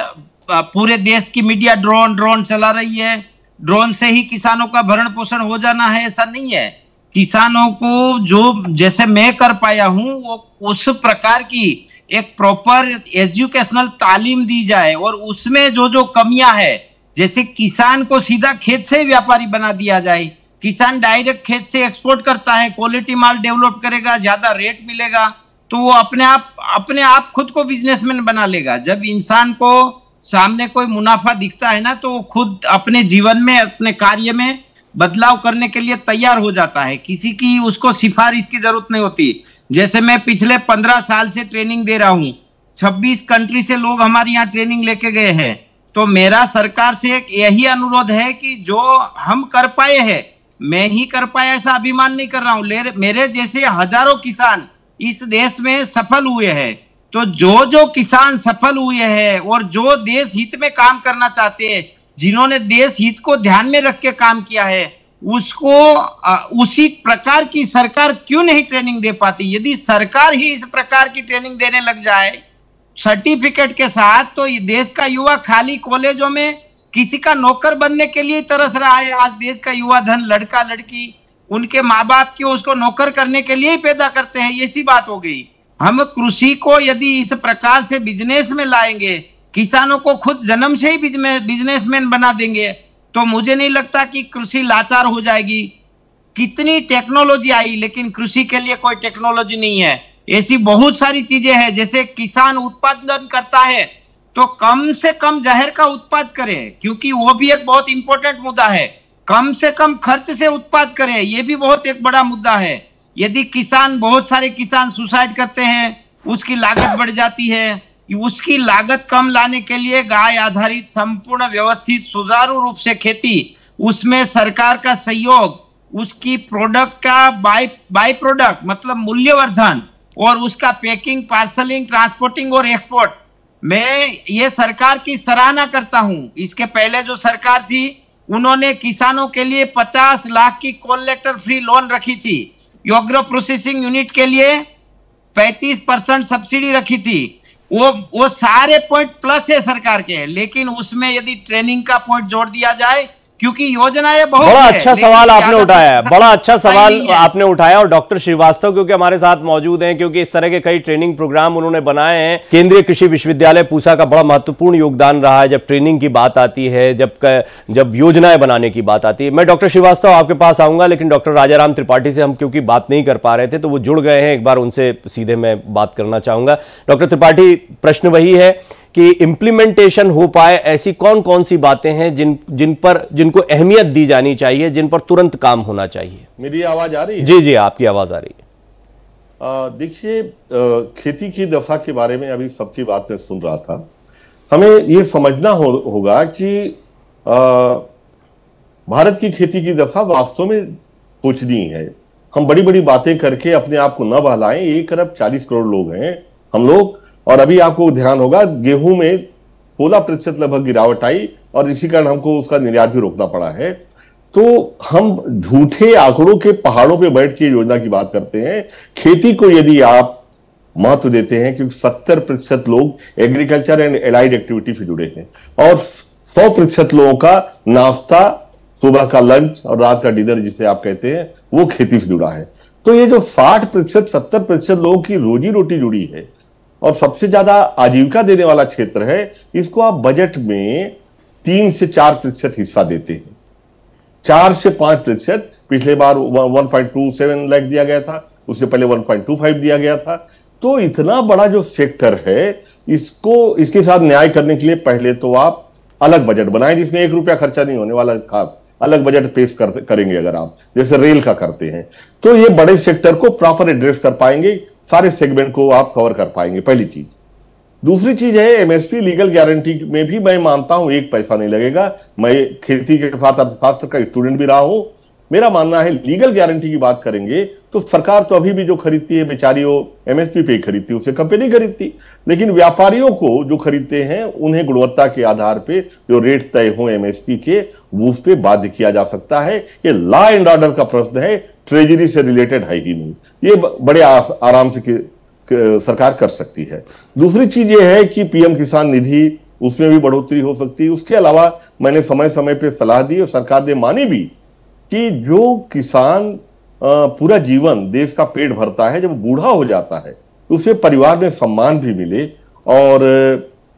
पूरे देश की मीडिया ड्रोन चला रही है, ड्रोन से ही किसानों का भरण पोषण हो जाना है, ऐसा नहीं है। किसानों को जो जैसे मैं कर पाया हूं, वो उस प्रकार की एक प्रॉपर एजुकेशनल तालीम दी जाए, और उसमें जो कमियां है, जैसे किसान को सीधा खेत से व्यापारी बना दिया जाए। किसान डायरेक्ट खेत से एक्सपोर्ट करता है, क्वालिटी माल डेवलप करेगा, ज्यादा रेट मिलेगा, तो वो अपने आप खुद को बिजनेसमैन बना लेगा। जब इंसान को सामने कोई मुनाफा दिखता है ना, तो वो खुद अपने जीवन में, अपने कार्य में बदलाव करने के लिए तैयार हो जाता है। किसी की उसको सिफारिश की जरूरत नहीं होती। जैसे मैं पिछले 15 साल से ट्रेनिंग दे रहा हूँ, 26 कंट्री से लोग हमारे यहाँ ट्रेनिंग लेके गए हैं। तो मेरा सरकार से एक यही अनुरोध है कि जो हम कर पाए हैं, मैं ही कर पाया ऐसा अभिमान नहीं कर रहा हूँ, मेरे जैसे हजारों किसान इस देश में सफल हुए हैं। तो जो किसान सफल हुए हैं और जो देश हित में काम करना चाहते हैं, जिन्होंने देश हित को ध्यान में रख के काम किया है, उसको उसी प्रकार की सरकार क्यों नहीं ट्रेनिंग दे पाती? यदि सरकार ही इस प्रकार की ट्रेनिंग देने लग जाए सर्टिफिकेट के साथ, तो ये देश का युवा खाली कॉलेजों में किसी का नौकर बनने के लिए तरस रहा है। आज देश का युवा धन, लड़का लड़की, उनके माँ बाप क्यों उसको नौकर करने के लिए ही पैदा करते हैं, ये सी बात हो गई। हम कृषि को यदि इस प्रकार से बिजनेस में लाएंगे, किसानों को खुद जन्म से ही बिजनेसमैन बना देंगे, तो मुझे नहीं लगता कि कृषि लाचार हो जाएगी। कितनी टेक्नोलॉजी आई, लेकिन कृषि के लिए कोई टेक्नोलॉजी नहीं है। ऐसी बहुत सारी चीजें हैं। जैसे किसान उत्पादन करता है तो कम से कम जहर का उत्पाद करे, क्योंकि वो भी एक बहुत इंपॉर्टेंट मुद्दा है। कम से कम खर्च से उत्पाद करे, ये भी बहुत एक बड़ा मुद्दा है। यदि बहुत सारे किसान सुसाइड करते हैं, उसकी लागत बढ़ जाती है। उसकी लागत कम लाने के लिए गाय आधारित संपूर्ण व्यवस्थित सुचारू रूप से खेती, उसमें सरकार का सहयोग, उसकी प्रोडक्ट का बाय प्रोडक्ट मतलब मूल्यवर्धन, और उसका पैकिंग, पार्सलिंग, ट्रांसपोर्टिंग और एक्सपोर्ट, मैं ये सरकार की सराहना करता हूं। इसके पहले जो सरकार थी, उन्होंने किसानों के लिए 50 लाख की कोलेक्टर फ्री लोन रखी थी। एग्रो प्रोसेसिंग यूनिट के लिए 35% सब्सिडी रखी थी। वो सारे पॉइंट प्लस है सरकार के, लेकिन उसमें यदि ट्रेनिंग का पॉइंट जोड़ दिया जाए, क्योंकि योजनाएं बहुत बड़ा अच्छा सवाल आपने उठाया है, बड़ा अच्छा सवाल आपने उठाया। और डॉक्टर श्रीवास्तव क्योंकि हमारे साथ मौजूद हैं, क्योंकि इस तरह के कई ट्रेनिंग प्रोग्राम उन्होंने बनाए हैं। केंद्रीय कृषि विश्वविद्यालय पूसा का बड़ा महत्वपूर्ण योगदान रहा है जब ट्रेनिंग की बात आती है, जब योजनाएं बनाने की बात आती है। मैं डॉक्टर श्रीवास्तव आपके पास आऊंगा, लेकिन डॉक्टर राजाराम त्रिपाठी से हम क्योंकि बात नहीं कर पा रहे थे, तो वो जुड़ गए हैं, एक बार उनसे सीधे मैं बात करना चाहूंगा। डॉक्टर त्रिपाठी, प्रश्न वही है कि इम्प्लीमेंटेशन हो पाए ऐसी कौन कौन सी बातें हैं जिनको अहमियत दी जानी चाहिए, जिन पर तुरंत काम होना चाहिए? मेरी आवाज आ रही है? जी, आपकी आवाज आ रही है। देखिए, खेती की दशा के बारे में अभी सबकी बात मैं सुन रहा था। हमें यह समझना होगा कि भारत की खेती की दशा वास्तव में पूछनीय है। हम बड़ी बड़ी बातें करके अपने आप को न बहलाएं। 1 अरब 40 करोड़ लोग हैं हम लोग, और अभी आपको ध्यान होगा गेहूं में 16% लगभग गिरावट आई, और इसी कारण हमको उसका निर्यात भी रोकना पड़ा है। तो हम झूठे आंकड़ों के पहाड़ों पे बैठ के योजना की बात करते हैं। खेती को यदि आप महत्व देते हैं, क्योंकि 70% लोग एग्रीकल्चर एंड एलाइड एक्टिविटी से जुड़े हैं, और 100% लोगों का नाश्ता सुबह का लंच और रात का डिनर जिसे आप कहते हैं, वो खेती से जुड़ा है। तो ये जो 60% 70% लोगों की रोजी रोटी जुड़ी है और सबसे ज्यादा आजीविका देने वाला क्षेत्र है, इसको आप बजट में 3 से 4% हिस्सा देते हैं। 4 से 5%, पिछले बार 1.27 लाख दिया गया था, उससे पहले 1.25 दिया गया था। तो इतना बड़ा जो सेक्टर है, इसको इसके साथ न्याय करने के लिए पहले तो आप अलग बजट बनाएं जिसमें 1 रुपया खर्चा नहीं होने वाला। अलग बजट पेश करेंगे अगर आप, जैसे रेल का करते हैं, तो ये बड़े सेक्टर को प्रॉपर एड्रेस कर पाएंगे, सारे सेगमेंट को आप कवर कर पाएंगे, पहली चीज। दूसरी चीज है एमएसपी लीगल गारंटी में भी मैं मानता हूं 1 पैसा नहीं लगेगा। मैं खेती के साथ अर्थशास्त्र का स्टूडेंट भी रहा हूं। मेरा मानना है लीगल गारंटी की बात करेंगे तो सरकार तो अभी भी जो खरीदती है बेचारी वो एमएसपी पे खरीदती है, उससे कम पे नहीं खरीदती। लेकिन व्यापारियों को जो खरीदते हैं उन्हें गुणवत्ता के आधार पे जो रेट तय हो एमएसपी के, वो उस पे बाध्य किया जा सकता है। ये लॉ एंड ऑर्डर का प्रश्न है, ट्रेजरी से रिलेटेड है ही नहीं। ये बड़े आराम से सरकार कर सकती है। दूसरी चीज ये है कि पीएम किसान निधि, उसमें भी बढ़ोतरी हो सकती है। उसके अलावा मैंने समय समय पे सलाह दी और सरकार ने मानी भी कि जो किसान पूरा जीवन देश का पेट भरता है, जब बूढ़ा हो जाता है तो उसे परिवार में सम्मान भी मिले और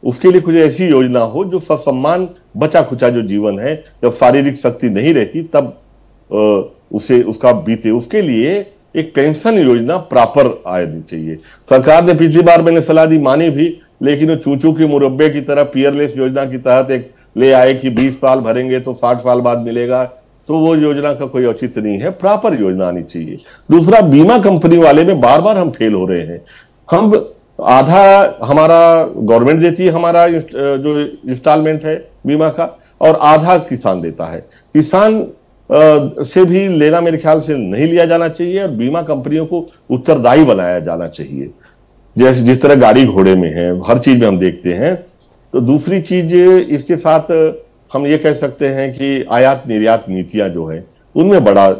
उसके लिए कुछ ऐसी योजना हो जो ससम्मान बचा खुचा जो जीवन है, जब शारीरिक शक्ति नहीं रहती तब उसे उसका बीते, उसके लिए एक पेंशन योजना प्रॉपर आनी चाहिए। सरकार ने पिछली बार मैंने सलाह दी, मानी भी, लेकिन चूचू के मुरब्बे की तरह पियरलेस योजना की तहत एक ले आए कि 20 साल भरेंगे तो 60 साल बाद मिलेगा, तो वो योजना का कोई औचित्य नहीं है। प्रॉपर योजना आनी चाहिए। दूसरा, बीमा कंपनी वाले में बार बार हम फेल हो रहे हैं। हम आधा हमारा गवर्नमेंट देती है, हमारा जो इंस्टॉलमेंट है बीमा का, और आधा किसान देता है। किसान से भी लेना मेरे ख्याल से नहीं लिया जाना चाहिए और बीमा कंपनियों को उत्तरदायी बनाया जाना चाहिए, जैसे जिस तरह गाड़ी घोड़े में है, हर चीज में हम देखते हैं। तो दूसरी चीज इसके साथ हम ये कह सकते हैं कि आयात निर्यात नीतियां जो है उनमें बड़ा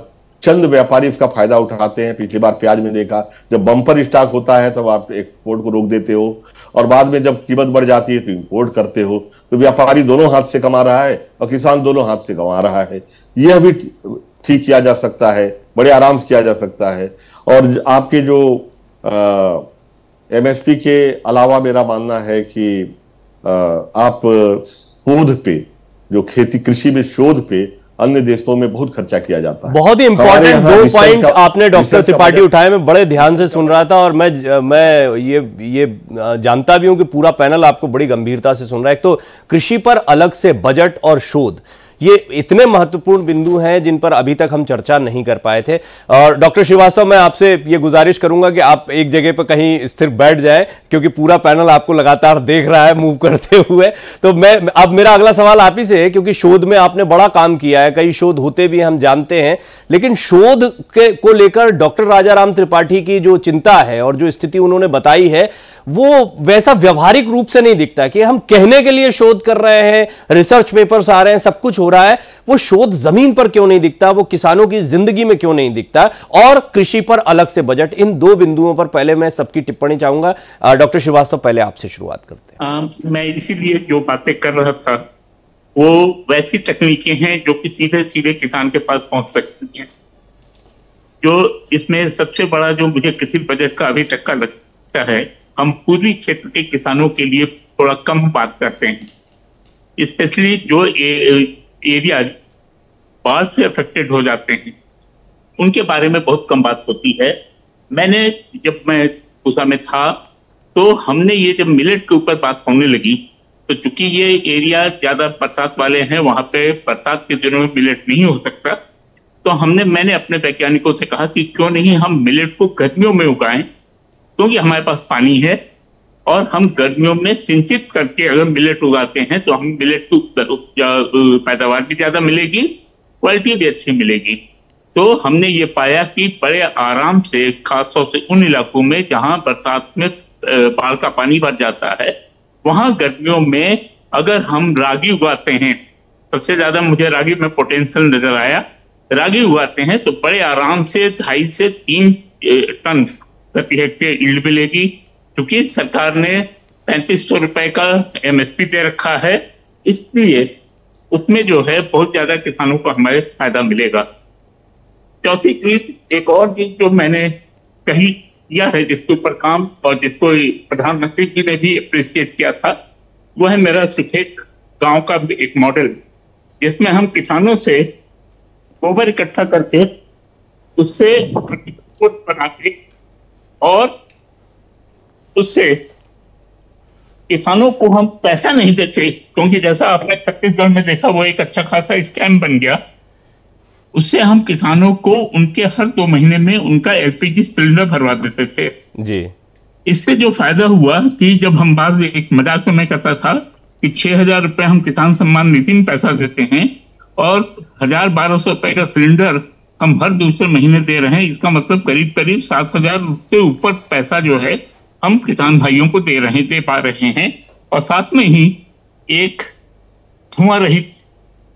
चंद व्यापारी इसका फायदा उठाते हैं। पिछली बार प्याज में देखा, जब बम्पर स्टॉक होता है तब आप एक्सपोर्ट को रोक देते हो और बाद में जब कीमत बढ़ जाती है तो इंपोर्ट करते हो। तो व्यापारी दोनों हाथ से कमा रहा है और किसान दोनों हाथ से कमा रहा है। यह भी ठीक किया जा सकता है, बड़े आराम से किया जा सकता है। और आपके जो एमएसपी के अलावा मेरा मानना है कि आप शोध पे, जो खेती कृषि में शोध पे अन्य देशों में बहुत खर्चा किया जाता है। बहुत ही इंपॉर्टेंट 2 पॉइंट आपने डॉक्टर त्रिपाठी उठाए, मैं बड़े ध्यान से सुन रहा था और मैं ये जानता भी हूं कि पूरा पैनल आपको बड़ी गंभीरता से सुन रहा है। एक तो कृषि पर अलग से बजट और शोध, ये इतने महत्वपूर्ण बिंदु हैं जिन पर अभी तक हम चर्चा नहीं कर पाए थे। और डॉक्टर श्रीवास्तव, मैं आपसे ये गुजारिश करूंगा कि आप एक जगह पर कहीं स्थिर बैठ जाए, क्योंकि पूरा पैनल आपको लगातार देख रहा है मूव करते हुए। तो अब मेरा अगला सवाल आप ही से है, क्योंकि शोध में आपने बड़ा काम किया है, कई शोध होते भी हम जानते हैं, लेकिन शोध को लेकर डॉक्टर राजाराम त्रिपाठी की जो चिंता है और जो स्थिति उन्होंने बताई है, वो वैसा व्यवहारिक रूप से नहीं दिखता कि हम कहने के लिए शोध कर रहे हैं, रिसर्च पेपर्स आ रहे हैं, सब कुछ हो रहा है, वो शोध जमीन पर क्यों नहीं दिखता, वो किसानों की जिंदगी में क्यों नहीं दिखता, और कृषि पर अलग से बजट। इन 2 बिंदुओं पर पहले मैं सबकी टिप्पणी चाहूंगा। डॉक्टर श्रीवास्तव, पहले आपसे शुरुआत करते हैं। मैं इसीलिए जो बातें कर रहा था वो वैसी तकनीकें हैं जो कि सीधे सीधे किसान के पास पहुंच सकती हैं। जो इसमें सबसे बड़ा जो मुझे कृषि बजट का अभी तक का लगता है, हम पूर्वी क्षेत्र के किसानों के लिए थोड़ा कम बात करते हैं, स्पेशली जो एरिया बाढ़ से अफेक्टेड हो जाते हैं उनके बारे में बहुत कम बात होती है। जब मैं पूसा में था तो हमने ये जब मिलेट के ऊपर बात होने लगी, तो चूंकि ये एरिया ज्यादा बरसात वाले हैं, वहां पे बरसात के दिनों में मिलेट नहीं हो सकता, तो मैंने अपने वैज्ञानिकों से कहा कि क्यों नहीं हम मिलेट को गर्मियों में उगाएं, क्योंकि हमारे पास पानी है और हम गर्मियों में सिंचित करके अगर मिलेट उगाते हैं तो हम मिलेट को पैदावार भी ज्यादा मिलेगी, क्वालिटी भी अच्छी मिलेगी। तो हमने ये पाया कि बड़े आराम से, खासतौर से उन इलाकों में जहां बरसात में बाढ़ का पानी भर जाता है, वहां गर्मियों में अगर हम रागी उगाते हैं, सबसे ज्यादा मुझे रागी में पोटेंशियल नजर आया, रागी उगाते हैं तो बड़े आराम से 2.5 से 3 टन प्रति हेक्टेयर यील्ड मिलेगी। क्योंकि सरकार ने 3500 रुपए का एमएसपी दे रखा है, इसलिए उसमें जो है बहुत ज्यादा किसानों को हमारे फायदा मिलेगा। चौथी चीज, एक और चीज जो मैंने कही किया है जिसके ऊपर काम और जिसको प्रधानमंत्री जी ने भी अप्रिशिएट किया था, वो है मेरा सुखेत गांव का एक मॉडल, जिसमें हम किसानों से गोबर इकट्ठा करके उससे बना के और उससे किसानों को हम पैसा नहीं देते, क्योंकि जैसा आपने छत्तीसगढ़ में देखा वो एक अच्छा खासा स्कैम बन गया। उससे हम किसानों को उनके हर 2 महीने में उनका एलपीजी सिलेंडर भरवा देते थे जी। इससे जो फायदा हुआ कि जब हम बात एक मजाक में करता था कि 6,000 रुपए हम किसान सम्मान निधि में पैसा देते हैं और 1,000-1,200 रुपए का सिलेंडर हम हर दूसरे महीने दे रहे हैं, इसका मतलब करीब करीब 7,000 के ऊपर पैसा जो है हम किसान भाइयों को दे पा रहे हैं और साथ में ही एक धुआं रहित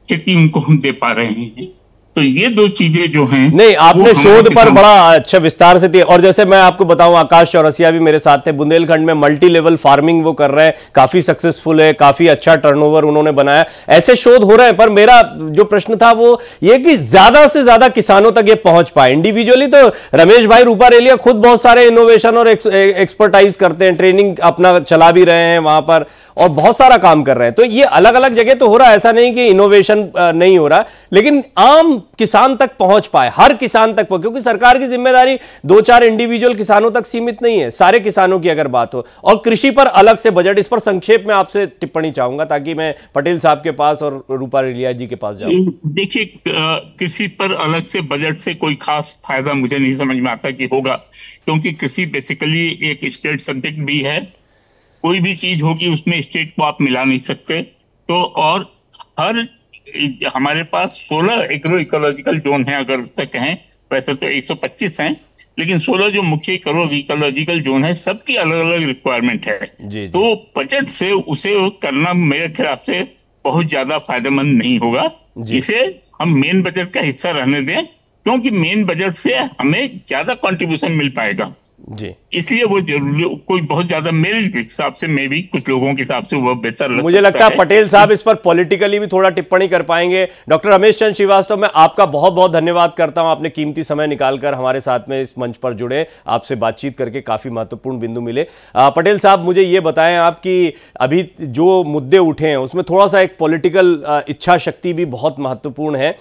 खेती उनको हम दे पा रहे हैं। तो ये 2 चीजें जो हैं, नहीं आपने शोध पर बड़ा अच्छा विस्तार से दिया। और जैसे मैं आपको बताऊं, आकाश चौरसिया भी मेरे साथ थे, बुंदेलखंड में मल्टी लेवल फार्मिंग वो कर रहे हैं, काफी सक्सेसफुल है, काफी अच्छा टर्नओवर उन्होंने बनाया। ऐसे शोध हो रहे हैं, पर मेरा जो प्रश्न था वो ये कि ज्यादा से ज्यादा किसानों तक ये पहुंच पाए। इंडिविजुअली तो रमेश भाई रूपारेलिया खुद बहुत सारे इनोवेशन और एक्सपर्टाइज करते हैं, ट्रेनिंग अपना चला भी रहे हैं वहां पर और बहुत सारा काम कर रहे हैं। तो ये अलग अलग जगह तो हो रहा है, ऐसा नहीं कि इनोवेशन नहीं हो रहा, लेकिन आम किसान तक पहुंच पाए, हर किसान तक पहुंच, क्योंकि सरकार की जिम्मेदारी 2-4 इंडिविजुअल किसानों तक सीमित नहीं है, सारे किसानों की अगर बात हो। और कृषि पर अलग से बजट, इस पर संक्षेप में आपसे टिप्पणी चाहूंगा ताकि मैं पटेल साहब के पास और रूपारेलिया जी के पास जाऊं। देखिए, कृषि पर अलग से बजट से कोई खास फायदा मुझे नहीं समझ में आता कि होगा, क्योंकि कृषि बेसिकली एक स्टेट सब्जेक्ट भी है। कोई भी चीज होगी उसमें स्टेट को आप मिला नहीं सकते। तो और हमारे पास 16 एग्रो इकोलॉजिकल जोन है, अगर उससे कहें, वैसे तो 125 हैं, लेकिन 16 जो मुख्य इकोलॉजिकल जोन है, सबकी अलग अलग रिक्वायरमेंट है जी। तो बजट से उसे करना मेरे ख्याल से बहुत ज्यादा फायदेमंद नहीं होगा। इसे हम मेन बजट का हिस्सा रहने दें, क्योंकि मेन बजट से हमें ज्यादा कंट्रीब्यूशन मिल पाएगा जी। इसलिए वो जरूरी कोई बहुत ज्यादा मेरे हिसाब से, मे भी कुछ लोगों के हिसाब से वो बेहतर लग मुझे लगता है पटेल साहब इस पर पॉलिटिकली भी थोड़ा टिप्पणी कर पाएंगे। डॉक्टर रमेश चंद्र श्रीवास्तव, मैं आपका बहुत बहुत धन्यवाद करता हूं, आपने कीमती समय निकालकर हमारे साथ में इस मंच पर जुड़े, आपसे बातचीत करके काफी महत्वपूर्ण बिंदु मिले। पटेल साहब, मुझे ये बताएं आप कि अभी जो मुद्दे उठे हैं उसमें थोड़ा सा एक पॉलिटिकल इच्छा शक्ति भी बहुत महत्वपूर्ण है।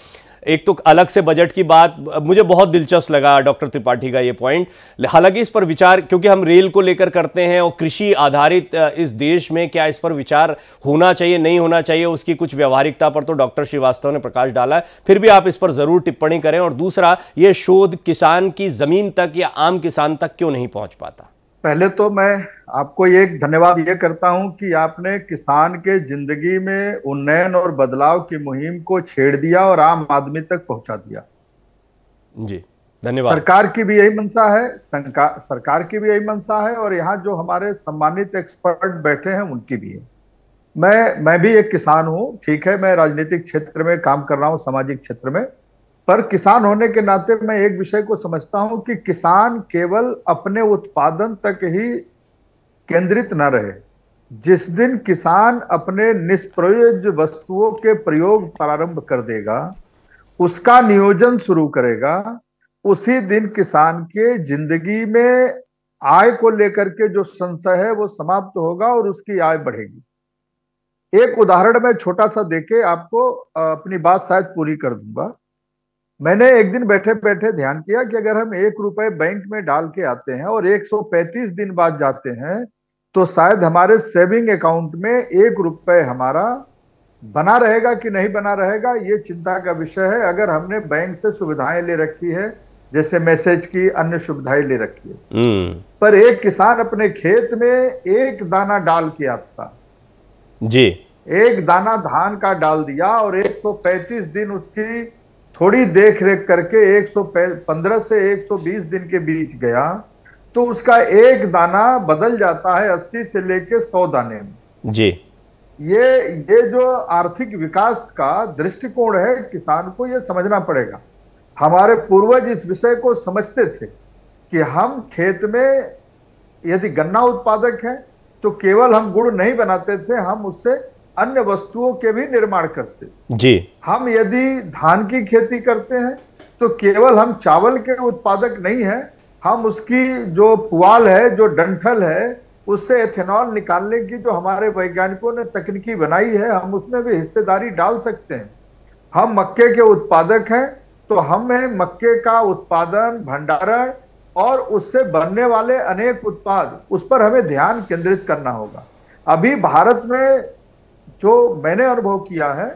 एक तो अलग से बजट की बात मुझे बहुत दिलचस्प लगा डॉक्टर त्रिपाठी का ये पॉइंट, हालांकि इस पर विचार, क्योंकि हम रेल को लेकर करते हैं और कृषि आधारित इस देश में, क्या इस पर विचार होना चाहिए नहीं होना चाहिए, उसकी कुछ व्यवहारिकता पर तो डॉक्टर श्रीवास्तव ने प्रकाश डाला है, फिर भी आप इस पर जरूर टिप्पणी करें। और दूसरा, ये शोध किसान की जमीन तक या आम किसान तक क्यों नहीं पहुंच पाता? पहले तो मैं आपको एक धन्यवाद ये करता हूं कि आपने किसान के जिंदगी में उन्नयन और बदलाव की मुहिम को छेड़ दिया और आम आदमी तक पहुंचा दिया। जी धन्यवाद। सरकार की भी यही मंशा है, सरकार की भी यही मंशा है और यहाँ जो हमारे सम्मानित एक्सपर्ट बैठे हैं उनकी भी है। मैं भी एक किसान हूँ, ठीक है, मैं राजनीतिक क्षेत्र में काम कर रहा हूँ, सामाजिक क्षेत्र में, पर किसान होने के नाते मैं एक विषय को समझता हूं कि किसान केवल अपने उत्पादन तक ही केंद्रित न रहे। जिस दिन किसान अपने निष्प्रयोज्य वस्तुओं के प्रयोग प्रारंभ कर देगा, उसका नियोजन शुरू करेगा, उसी दिन किसान के जिंदगी में आय को लेकर के जो संशय है वो समाप्त होगा और उसकी आय बढ़ेगी। एक उदाहरण मैं छोटा सा देके आपको अपनी बात शायद पूरी कर दूंगा। मैंने एक दिन बैठे बैठे ध्यान किया कि अगर हम 1 रुपए बैंक में डाल के आते हैं और 135 दिन बाद जाते हैं, तो शायद हमारे सेविंग अकाउंट में 1 रुपए हमारा बना रहेगा कि नहीं बना रहेगा, ये चिंता का विषय है। अगर हमने बैंक से सुविधाएं ले रखी है, जैसे मैसेज की, अन्य सुविधाएं ले रखी है, पर एक किसान अपने खेत में 1 दाना डाल के आता जी, 1 दाना धान का डाल दिया और 135 दिन उसकी थोड़ी देख रेख करके 115 से 120 दिन के बीच गया, तो उसका 1 दाना बदल जाता है 80 से लेके 100 दाने में जी। ये जो आर्थिक विकास का दृष्टिकोण है, किसान को ये समझना पड़ेगा। हमारे पूर्वज इस विषय को समझते थे कि हम खेत में यदि गन्ना उत्पादक है तो केवल हम गुड़ नहीं बनाते थे, हम उससे अन्य वस्तुओं के भी निर्माण करते। जी। हम यदि धान की खेती करते हैं तो केवल हम चावल के उत्पादक नहीं है, हम उसकी जो पुआल है, जो डंठल है, उससे एथेनॉल निकालने की जो हमारे वैज्ञानिकों ने तकनीकी बनाई है, हम उसमें भी हिस्सेदारी डाल सकते हैं। हम मक्के के उत्पादक हैं तो हमें मक्के का उत्पादन, भंडारण और उससे बनने वाले अनेक उत्पाद, उस पर हमें ध्यान केंद्रित करना होगा। अभी भारत में जो मैंने अनुभव किया है,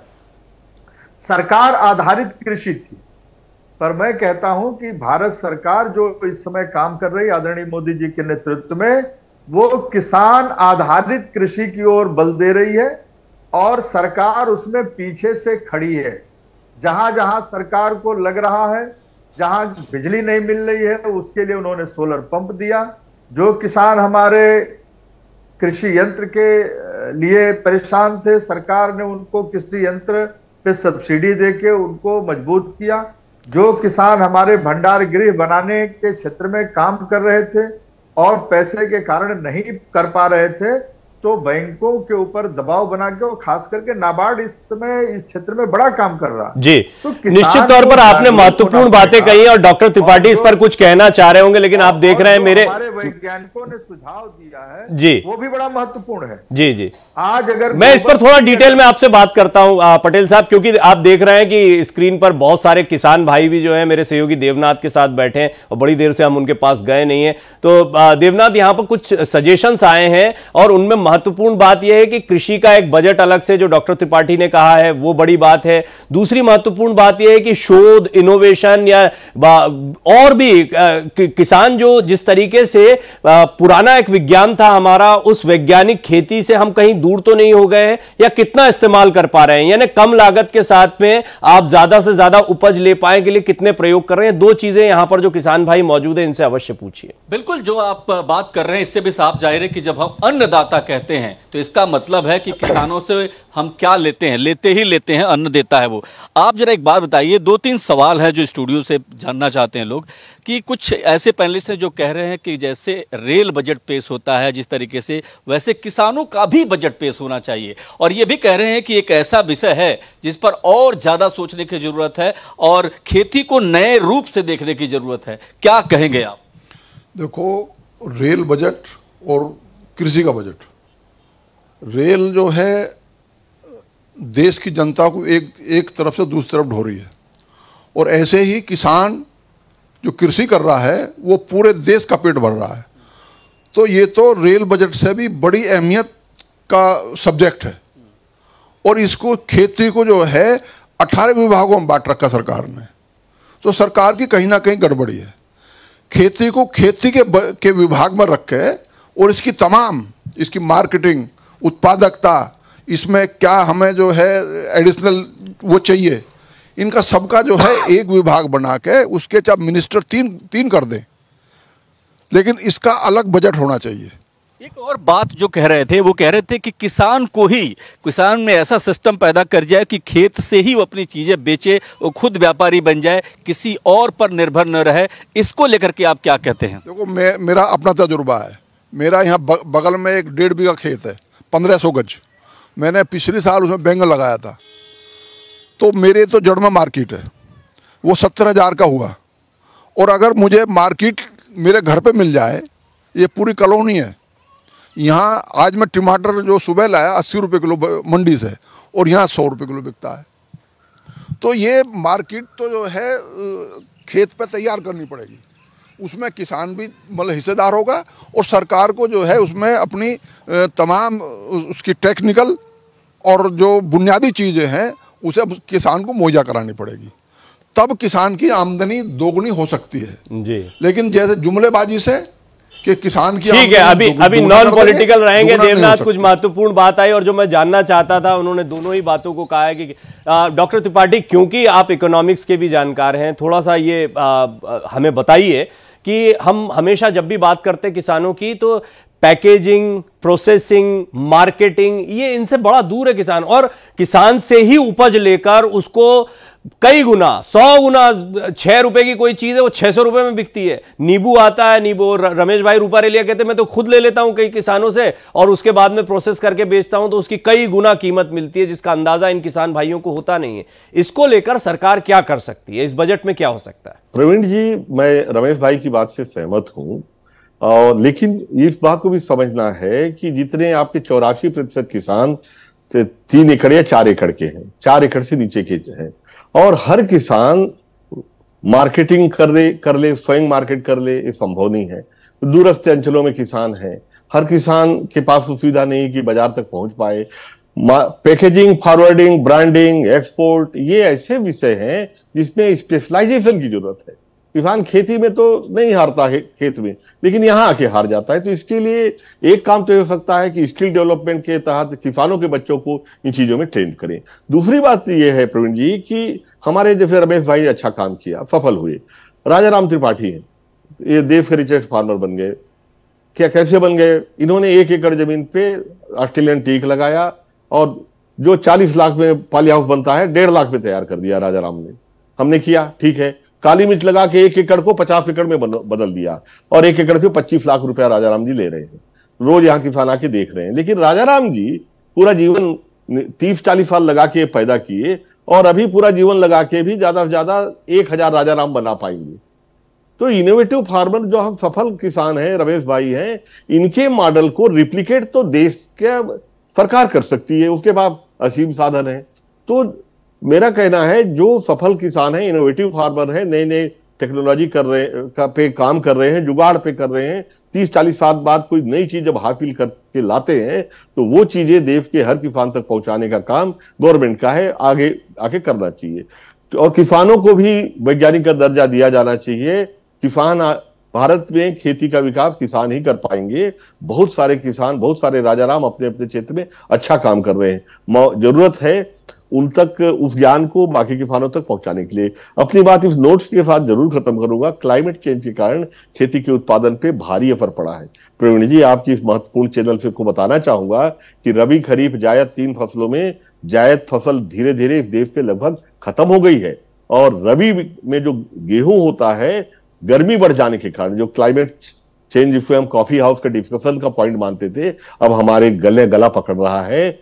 सरकार आधारित कृषि थी, पर मैं कहता हूं कि भारत सरकार जो इस समय काम कर रही है आदरणीय मोदी जी के नेतृत्व में, वो किसान आधारित कृषि की ओर बल दे रही है और सरकार उसमें पीछे से खड़ी है। जहां जहां सरकार को लग रहा है, जहां बिजली नहीं मिल रही है, उसके लिए उन्होंने सोलर पंप दिया। जो किसान हमारे कृषि यंत्र के लिए परेशान थे, सरकार ने उनको कृषि यंत्र पे सब्सिडी देके उनको मजबूत किया। जो किसान हमारे भंडार गृह बनाने के क्षेत्र में काम कर रहे थे और पैसे के कारण नहीं कर पा रहे थे, तो बैंकों के ऊपर दबाव बना के, और खास करके नाबार्ड इस समय इस क्षेत्र में बड़ा काम कर रहा है। जी, तो निश्चित तौर पर आपने महत्वपूर्ण बातें कही और डॉक्टर त्रिपाठी इस पर कुछ कहना चाह रहे होंगे, लेकिन आप देख रहे हैं मेरे हमारे वैज्ञानिकों ने सुझाव दिया है जी, वो भी बड़ा महत्वपूर्ण है। जी जी, आज अगर मैं इस पर थोड़ा डिटेल में आपसे बात करता हूं पटेल साहब, क्योंकि आप देख रहे हैं कि स्क्रीन पर बहुत सारे किसान भाई भी जो है मेरे सहयोगी देवनाथ के साथ बैठे हैं और बड़ी देर से हम उनके पास गए नहीं है। तो देवनाथ, यहां पर कुछ सजेशंस आए हैं और उनमें महत्वपूर्ण बात यह है कि कृषि का एक बजट अलग से, जो डॉक्टर त्रिपाठी ने कहा है वो बड़ी बात है। दूसरी महत्वपूर्ण बात यह है कि शोध, इनोवेशन या और भी किसान जो जिस तरीके से पुराना एक विज्ञान था हमारा, उस वैज्ञानिक खेती से हम कहीं दूर तो नहीं हो गए हैं, या कितना इस्तेमाल कर पा रहे हैं, यानी कम लागत के साथ में आप ज्यादा से ज्यादा उपज ले पाए के लिए कितने प्रयोग कर रहे हैं। दो चीजें यहां पर जो किसान भाई मौजूद है इनसे अवश्य पूछिए। बिल्कुल, जो आप बात कर रहे हैं इससे भी साफ जाहिर है कि जब हम अन्नदाता कहते हैं तो इसका मतलब है कि किसानों से हम क्या लेते हैं, लेते ही लेते हैं, अन्न देता है वो। आप जरा एक बात बताइए, 2-3 सवाल है जो स्टूडियो से जानना चाहते हैं लोग, कि कुछ ऐसे पैनलिस्ट हैं जो कह रहे हैं कि जैसे रेल बजट पेश होता है जिस तरीके से, वैसे किसानों का भी बजट पेश होना चाहिए, और ये भी कह रहे हैं कि एक ऐसा विषय है जिस पर और ज्यादा सोचने की जरूरत है और खेती को नए रूप से देखने की जरूरत है। क्या कहेंगे आप? देखो, रेल बजट और कृषि का बजट, रेल जो है देश की जनता को एक तरफ से दूसरी तरफ ढो रही है, और ऐसे ही किसान जो कृषि कर रहा है वो पूरे देश का पेट भर रहा है। तो ये तो रेल बजट से भी बड़ी अहमियत का सब्जेक्ट है, और इसको खेती को जो है 18 विभागों में बांट रखा सरकार ने। तो सरकार की कहीं ना कहीं गड़बड़ी है। खेती को खेती के विभाग में रखे और इसकी तमाम, इसकी मार्केटिंग, उत्पादकता, इसमें क्या हमें जो है एडिशनल वो चाहिए, इनका सबका जो है एक विभाग बना के उसके चाहे मिनिस्टर तीन कर दें, लेकिन इसका अलग बजट होना चाहिए। एक और बात जो कह रहे थे, वो कह रहे थे कि किसान में ऐसा सिस्टम पैदा कर जाए कि खेत से ही वो अपनी चीजें बेचे, वो खुद व्यापारी बन जाए, किसी और पर निर्भर न रहे। इसको लेकर के आप क्या कहते हैं? देखो, मेरा अपना तजुर्बा है। मेरा यहाँ बगल में एक 1.5 बीघा खेत है, 1500 गज। मैंने पिछले साल उसमें बैंगन लगाया था, तो मेरे तो जड़ में मार्केट है, वो 70,000 का हुआ। और अगर मुझे मार्केट मेरे घर पे मिल जाए, ये पूरी कॉलोनी है यहाँ, आज मैं टमाटर जो सुबह लाया 80 रुपये किलो मंडी से, और यहाँ 100 रुपये किलो बिकता है। तो ये मार्केट तो जो है खेत पे तैयार करनी पड़ेगी, उसमें किसान भी मतलब हिस्सेदार होगा, और सरकार को जो है उसमें अपनी तमाम उसकी टेक्निकल और जो बुनियादी चीज़ें हैं उसे किसान को मुहैया करानी पड़ेगी, तब किसान की आमदनी दोगुनी हो सकती है जी। लेकिन जैसे जुमलेबाजी से कि किसान की, ठीक है, अभी नॉन पॉलिटिकल रहेंगे। देवनाथ, कुछ महत्वपूर्ण बात आई और जो मैं जानना चाहता था, उन्होंने दोनों ही बातों को कहा है कि डॉक्टर त्रिपाठी, क्योंकि आप इकोनॉमिक्स के भी जानकार हैं, थोड़ा सा ये हमें बताइए कि हम हमेशा जब भी बात करते हैं किसानों की, तो पैकेजिंग, प्रोसेसिंग, मार्केटिंग, ये इनसे बड़ा दूर है किसान, और किसान से ही उपज लेकर उसको कई गुना, 100 गुना, 6 रुपए की कोई चीज है वो 600 रुपए में बिकती है। नींबू आता है, नींबू, रमेश भाई रूपारेलिया कहते हैं मैं तो खुद ले लेता हूं कई किसानों से और उसके बाद में प्रोसेस करके बेचता हूं तो उसकी कई गुना कीमत मिलती है, जिसका अंदाजा इन किसान भाइयों को होता नहीं है। इसको लेकर सरकार क्या कर सकती है? इस बजट में क्या हो सकता है? प्रवीण जी, मैं रमेश भाई की बात से सहमत हूं, और लेकिन इस बात को भी समझना है कि जितने आपके 84% किसान 3 एकड़ या 4 एकड़ के हैं, 4 एकड़ से नीचे के हैं, और हर किसान मार्केटिंग कर ले, स्वयं मार्केट कर ले, ये संभव नहीं है। दूरस्थ अंचलों में किसान हैं, हर किसान के पास सुविधा नहीं कि बाजार तक पहुंच पाए। पैकेजिंग, फॉरवर्डिंग, ब्रांडिंग, एक्सपोर्ट, ये ऐसे विषय हैं जिसमें स्पेशलाइजेशन की जरूरत है। किसान खेती में तो नहीं हारता है खेत में, लेकिन यहां आके हार जाता है। तो इसके लिए एक काम तो हो सकता है कि स्किल डेवलपमेंट के तहत किसानों के बच्चों को इन चीजों में ट्रेन करें। दूसरी बात ये है प्रवीण जी कि हमारे जैसे रमेश भाई अच्छा काम किया, सफल हुए। राजा राम त्रिपाठी हैं, ये देश के रिचेस्ट फार्मर बन गए। क्या कैसे बन गए? इन्होंने 1 एकड़ जमीन पे ऑस्ट्रेलियन टीक लगाया और जो 40 लाख में पॉली हाउस बनता है 1.5 लाख में तैयार कर दिया राजा राम ने। हमने किया, ठीक है। काली मिर्च लगा के 1 एकड़ को 50 एकड़ में बदल दिया और 1 एकड़ से 25 लाख रुपया राजा राम जी ले रहे हैं। रोज यहाँ किसान आके देख रहे हैं। लेकिन राजा राम जी पूरा जीवन 30-40 साल लगा के पैदा किए और अभी पूरा जीवन लगा के भी ज्यादा से ज्यादा 1000 राजा राम बना पाएंगे। तो इनोवेटिव फार्मर जो हम सफल किसान हैं, रमेश भाई हैं, इनके मॉडल को रिप्लिकेट तो देश के सरकार कर सकती है, उसके बाद असीम साधन है। तो मेरा कहना है जो सफल किसान है, इनोवेटिव फार्मर है, नए नए टेक्नोलॉजी पे काम कर रहे हैं, जुगाड़ पे कर रहे हैं, 30-40 साल बाद कोई नई चीज जब हासिल करके लाते हैं तो वो चीजें देश के हर किसान तक पहुंचाने का काम गवर्नमेंट का है, आगे आके करना चाहिए। और किसानों को भी वैज्ञानिक का दर्जा दिया जाना चाहिए। किसान, भारत में खेती का विकास किसान ही कर पाएंगे। बहुत सारे किसान, बहुत सारे राजाराम अपने अपने क्षेत्र में अच्छा काम कर रहे हैं। जरूरत है उन तक उस ज्ञान को बाकी किसानों तक पहुंचाने के लिए। अपनी बात इस नोट्स के साथ जरूर खत्म करूंगा। क्लाइमेट चेंज के कारण खेती के उत्पादन पे भारी असर पड़ा है। प्रवीण जी, आपकी इस महत्वपूर्ण चैनल से को बताना चाहूंगा कि रबी खरीफ जायद 3 फसलों में जायद फसल धीरे धीरे देश में लगभग खत्म हो गई है। और रबी में जो गेहूं होता है, गर्मी बढ़ जाने के कारण, जो क्लाइमेट चेंज जिसको हम कॉफी हाउस का डिस्कशन का पॉइंट मानते थे, अब हमारे गला पकड़ रहा है।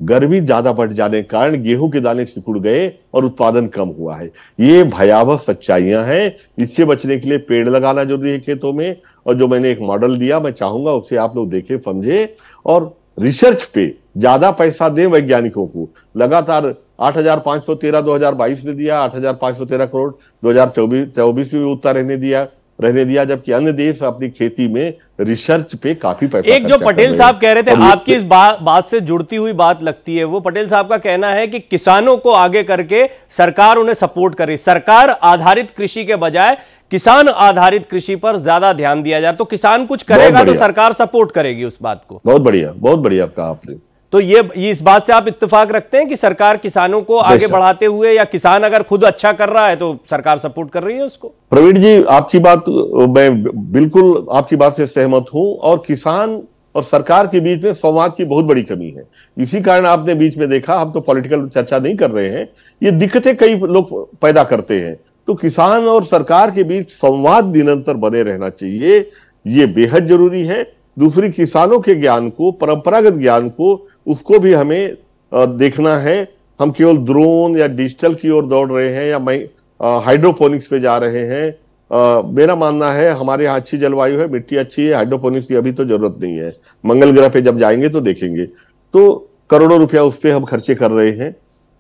गर्मी ज्यादा बढ़ जाने के कारण गेहूं के दाने सिकुड़ गए और उत्पादन कम हुआ है। ये भयावह सच्चाइयां हैं। इससे बचने के लिए पेड़ लगाना जरूरी है खेतों में। और जो मैंने एक मॉडल दिया, मैं चाहूंगा उससे आप लोग देखें, समझे और रिसर्च पे ज्यादा पैसा दें वैज्ञानिकों को। लगातार 8,513 2022 में दिया, 8,513 करोड़ 2024 में भी उतना रहने दिया, जबकि अन्य देश अपनी खेती में रिसर्च पे काफी पैसा। एक जो पटेल साहब कह रहे थे, आपकी इस बात से जुड़ती हुई बात लगती है, वो पटेल साहब का कहना है कि किसानों को आगे करके सरकार उन्हें सपोर्ट करे। सरकार आधारित कृषि के बजाय किसान आधारित कृषि पर ज्यादा ध्यान दिया जाए, तो किसान कुछ करेगा तो सरकार सपोर्ट करेगी उस बात को। बहुत बढ़िया कहा आपने। तो ये इस बात से आप इत्तेफाक रखते हैं कि सरकार किसानों को आगे बढ़ाते हुए, या किसान अगर खुद अच्छा कर रहा है तो सरकार सपोर्ट कर रही है उसको? प्रवीण जी, आपकी बात, मैं बिल्कुल आपकी बात से सहमत हूं। और किसान और सरकार के बीच में संवाद की बहुत बड़ी कमी है। इसी कारण आपने बीच में देखा, हम तो पॉलिटिकल चर्चा नहीं कर रहे हैं, ये दिक्कतें कई लोग पैदा करते हैं। तो किसान और सरकार के बीच संवाद निरंतर बने रहना चाहिए, ये बेहद जरूरी है। दूसरी, किसानों के ज्ञान को, परंपरागत ज्ञान को, उसको भी हमें देखना है। हम केवल ड्रोन या डिजिटल की ओर दौड़ रहे हैं या हाइड्रोपोनिक्स पे जा रहे हैं। मेरा मानना है हमारे यहाँ अच्छी जलवायु है, मिट्टी अच्छी है, हाइड्रोपोनिक्स की अभी तो जरूरत नहीं है। मंगल ग्रह पे जब जाएंगे तो देखेंगे। तो करोड़ों रुपया उस पर हम खर्चे कर रहे हैं।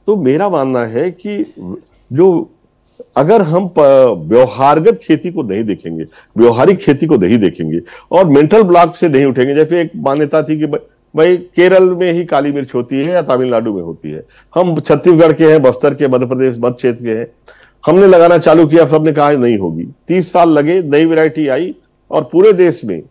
तो मेरा मानना है कि जो अगर हम व्यवहारगत खेती को नहीं देखेंगे, व्यवहारिक खेती को नहीं देखेंगे और मेंटल ब्लॉक से नहीं उठेंगे, जैसे एक मान्यता थी कि भाई केरल में ही काली मिर्च होती है या तमिलनाडु में होती है, हम छत्तीसगढ़ के हैं, बस्तर के, मध्य प्रदेश मध्य क्षेत्र के हैं, हमने लगाना चालू किया, सबने कहा नहीं होगी। 30 साल लगे, नई वैरायटी आई और पूरे देश में,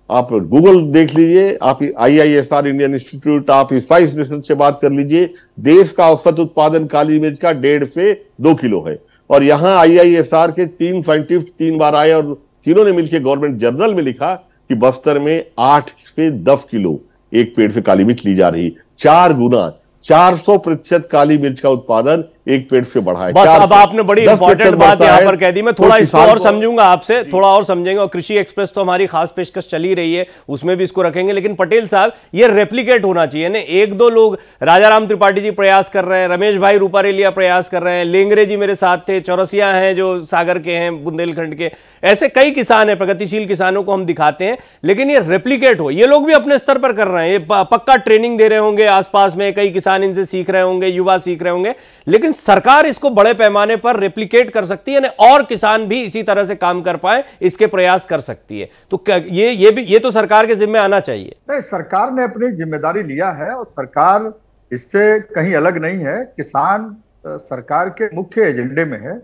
आप गूगल देख लीजिए, आप IISR इंडियन इंस्टीट्यूट, आप स्पाइस मिशन से बात कर लीजिए, देश का औसत उत्पादन काली मिर्च का 1.5 से 2 किलो है। और यहाँ IISR के 3 साइंटिस्ट 3 बार आए और तीनों ने मिलकर गवर्नमेंट जर्नल में लिखा कि बस्तर में 8 से 10 किलो एक पेड़ से काली मिर्च ली जा रही। 4 गुना, 400% काली मिर्च का उत्पादन 1 पेड़ से बढ़ा है। बस अब आपने बड़ी इंपॉर्टेंट बात यहाँ पर कह दी, मैं थोड़ा इसको और समझूंगा आपसे, थोड़ा और समझेंगे। और कृषि एक्सप्रेस तो हमारी खास पेशकश चली रही है, उसमें भी इसको रखेंगे। लेकिन पटेल साहब, ये रेप्लिकेट होना चाहिए ना। 1-2 लोग, राजाराम त्रिपाठी जी प्रयास कर रहे हैं, रमेश भाई रूपारेलिया प्रयास कर रहे हैं, लेंगरे जी मेरे साथ थे, चौरसिया हैं जो सागर के हैं, बुंदेलखंड के, ऐसे कई किसान हैं, प्रगतिशील किसानों को हम दिखाते हैं। लेकिन ये रेप्लिकेट हो, ये लोग भी अपने स्तर पर कर रहे हैं, ये पक्का ट्रेनिंग दे रहे होंगे, आसपास में कई किसान इनसे सीख रहे होंगे, युवा सीख रहे होंगे। लेकिन सरकार इसको बड़े पैमाने पर रेप्लिकेट कर सकती है और किसान भी इसी तरह से काम कर पाए, इसके प्रयास कर सकती है। तो ये तो सरकार के जिम्मे आना चाहिए। नहीं, सरकार ने अपनी जिम्मेदारी लिया है और सरकार इससे कहीं अलग नहीं है। किसान सरकार के मुख्य एजेंडे में है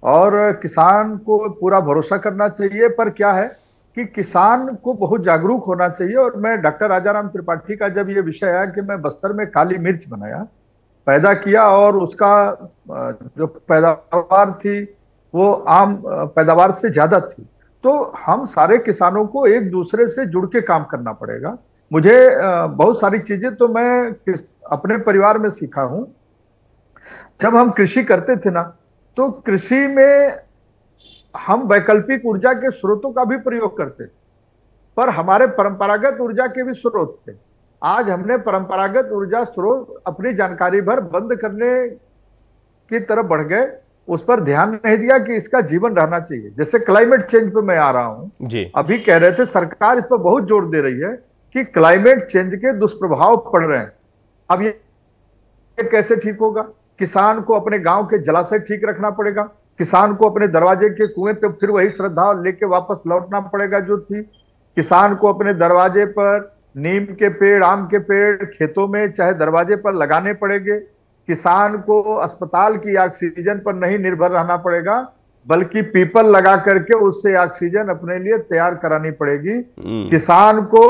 और किसान को पूरा भरोसा करना चाहिए। पर क्या है कि किसान को बहुत जागरूक होना चाहिए। और मैं डॉक्टर राजाराम त्रिपाठी का जब ये विषय आया कि मैं बस्तर में काली मिर्च पैदा किया और उसका जो पैदावार थी वो आम पैदावार से ज्यादा थी, तो हम सारे किसानों को एक दूसरे से जुड़ के काम करना पड़ेगा। मुझे बहुत सारी चीजें तो मैं अपने परिवार में सीखा हूं। जब हम कृषि करते थे ना, तो कृषि में हम वैकल्पिक ऊर्जा के स्रोतों का भी प्रयोग करते थे, पर हमारे परंपरागत ऊर्जा के भी स्रोत थे। आज हमने परंपरागत ऊर्जा स्रोत अपनी जानकारी भर बंद करने की तरफ बढ़ गए, उस पर ध्यान नहीं दिया कि इसका जीवन रहना चाहिए। जैसे क्लाइमेट चेंज पे मैं आ रहा हूं जी, अभी कह रहे थे सरकार इस पर बहुत जोर दे रही है कि क्लाइमेट चेंज के दुष्प्रभाव पड़ रहे हैं। अब ये कैसे ठीक होगा? किसान को अपने गांव के जलाशय ठीक रखना पड़ेगा, किसान को अपने दरवाजे के कुएं पे फिर वही श्रद्धा लेके वापस लौटना पड़ेगा जो थी, किसान को अपने दरवाजे पर नीम के पेड़, आम के पेड़ खेतों में चाहे दरवाजे पर लगाने पड़ेंगे, किसान को अस्पताल की ऑक्सीजन पर नहीं निर्भर रहना पड़ेगा, बल्कि पीपल लगा करके उससे ऑक्सीजन अपने लिए तैयार करानी पड़ेगी। किसान को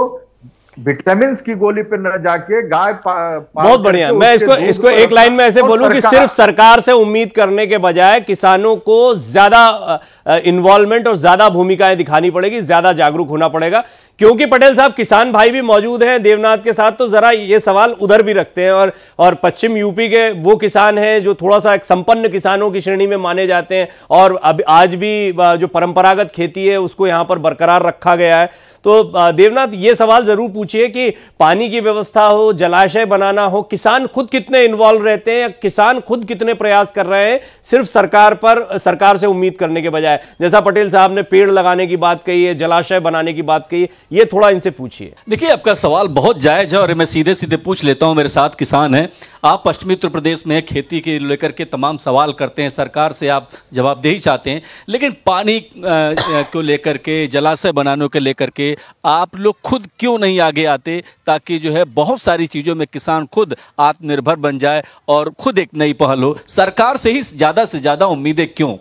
विटामिन की गोली पे न जाके गाय बहुत बढ़िया। मैं इसको एक लाइन में ऐसे बोलूं कि सिर्फ सरकार से उम्मीद करने के बजाय किसानों को ज्यादा इन्वॉल्वमेंट और ज्यादा भूमिकाएं दिखानी पड़ेगी, ज्यादा जागरूक होना पड़ेगा। क्योंकि पटेल साहब, किसान भाई भी मौजूद हैं देवनाथ के साथ, तो जरा ये सवाल उधर भी रखते हैं। और पश्चिम यूपी के वो किसान हैं जो थोड़ा सा एक संपन्न किसानों की श्रेणी में माने जाते हैं, और अब आज भी जो परंपरागत खेती है उसको यहाँ पर बरकरार रखा गया है। तो देवनाथ, ये सवाल जरूर पूछिए कि पानी की व्यवस्था हो, जलाशय बनाना हो, किसान खुद कितने इन्वॉल्व रहते हैं, किसान खुद कितने प्रयास कर रहे हैं, सिर्फ सरकार से उम्मीद करने के बजाय। जैसा पटेल साहब ने पेड़ लगाने की बात कही है, जलाशय बनाने की बात कही है, ये थोड़ा इनसे पूछिए। देखिए, आपका सवाल बहुत जायज है और मैं सीधे सीधे पूछ लेता हूं। मेरे साथ किसान हैं, आप पश्चिमी उत्तर प्रदेश में खेती के लेकर के तमाम सवाल करते हैं, सरकार से आप जवाबदेही चाहते हैं, लेकिन पानी को लेकर के, जलाशय बनाने को लेकर के आप लोग खुद क्यों नहीं आगे आते, ताकि जो है बहुत सारी चीज़ों में किसान खुद आत्मनिर्भर बन जाए और खुद एक नई पहल हो? सरकार से ही ज़्यादा से ज़्यादा उम्मीदें क्यों?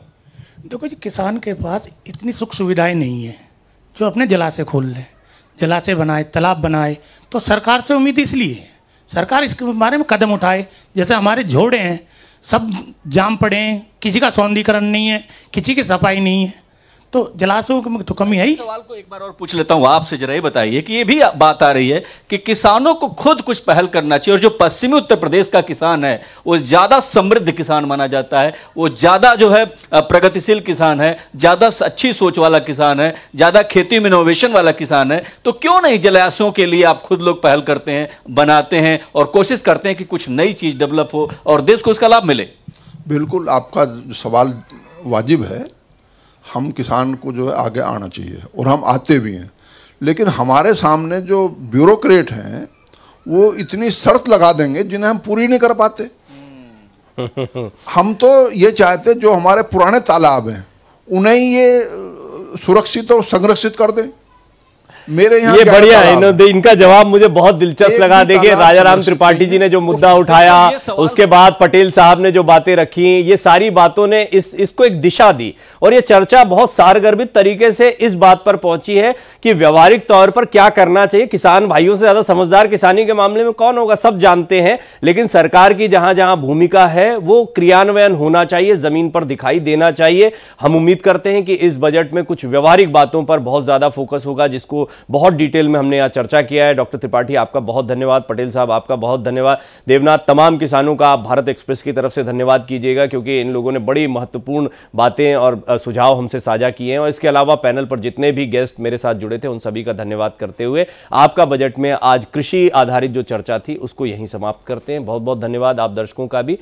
देखो जी, किसान के पास इतनी सुख सुविधाएं नहीं है जो अपने जलाशय खोल लें, जलाशय बनाए, तालाब बनाए। तो सरकार से उम्मीद इसलिए है, सरकार इसके बारे में कदम उठाए। जैसे हमारे झोड़े हैं, सब जाम पड़े हैं, किसी का सौंदर्यीकरण नहीं है, किसी की सफाई नहीं है, तो जलाशयों की तो कमी है ही। सवाल को एक बार और पूछ लेता हूं आपसे, जरा ये बताइए कि ये भी बात आ रही है कि किसानों को खुद कुछ पहल करना चाहिए, और जो पश्चिमी उत्तर प्रदेश का किसान है वो ज्यादा समृद्ध किसान माना जाता है, वो ज्यादा जो है प्रगतिशील किसान है, ज्यादा अच्छी सोच वाला किसान है, ज्यादा खेती में इनोवेशन वाला किसान है। तो क्यों नहीं जलाशयों के लिए आप खुद लोग पहल करते हैं, बनाते हैं और कोशिश करते हैं कि कुछ नई चीज डेवलप हो और देश को इसका लाभ मिले? बिल्कुल, आपका सवाल वाजिब है। हम किसान को जो है आगे आना चाहिए और हम आते भी हैं, लेकिन हमारे सामने जो ब्यूरोक्रेट हैं वो इतनी शर्त लगा देंगे जिन्हें हम पूरी नहीं कर पाते। हम तो ये चाहते जो हमारे पुराने तालाब हैं उन्हें ये सुरक्षित और संरक्षित कर दें। मेरे यहाँ ये बढ़िया है, इनका जवाब मुझे बहुत दिलचस्प लगा। देखिए, राजाराम त्रिपाठी जी ने जो मुद्दा उठाया, उसके बाद पटेल साहब ने जो बातें रखी, ये सारी बातों ने इसको एक दिशा दी, और ये चर्चा बहुत सारगर्भित तरीके से इस बात पर पहुंची है कि व्यवहारिक तौर पर क्या करना चाहिए। किसान भाइयों से ज्यादा समझदार किसानी के मामले में कौन होगा, सब जानते हैं, लेकिन सरकार की जहां जहां भूमिका है वो क्रियान्वयन होना चाहिए, जमीन पर दिखाई देना चाहिए। हम उम्मीद करते हैं कि इस बजट में कुछ व्यवहारिक बातों पर बहुत ज्यादा फोकस होगा, जिसको बहुत डिटेल में हमने यहाँ चर्चा किया है। डॉक्टर त्रिपाठी आपका बहुत धन्यवाद, पटेल साहब आपका बहुत धन्यवाद, देवनाथ, तमाम किसानों का आप भारत एक्सप्रेस की तरफ से धन्यवाद कीजिएगा, क्योंकि इन लोगों ने बड़ी महत्वपूर्ण बातें और सुझाव हमसे साझा किए हैं। और इसके अलावा पैनल पर जितने भी गेस्ट मेरे साथ जुड़े थे उन सभी का धन्यवाद करते हुए आपका बजट में आज कृषि आधारित जो चर्चा थी उसको यहीं समाप्त करते हैं। बहुत बहुत धन्यवाद आप दर्शकों का भी।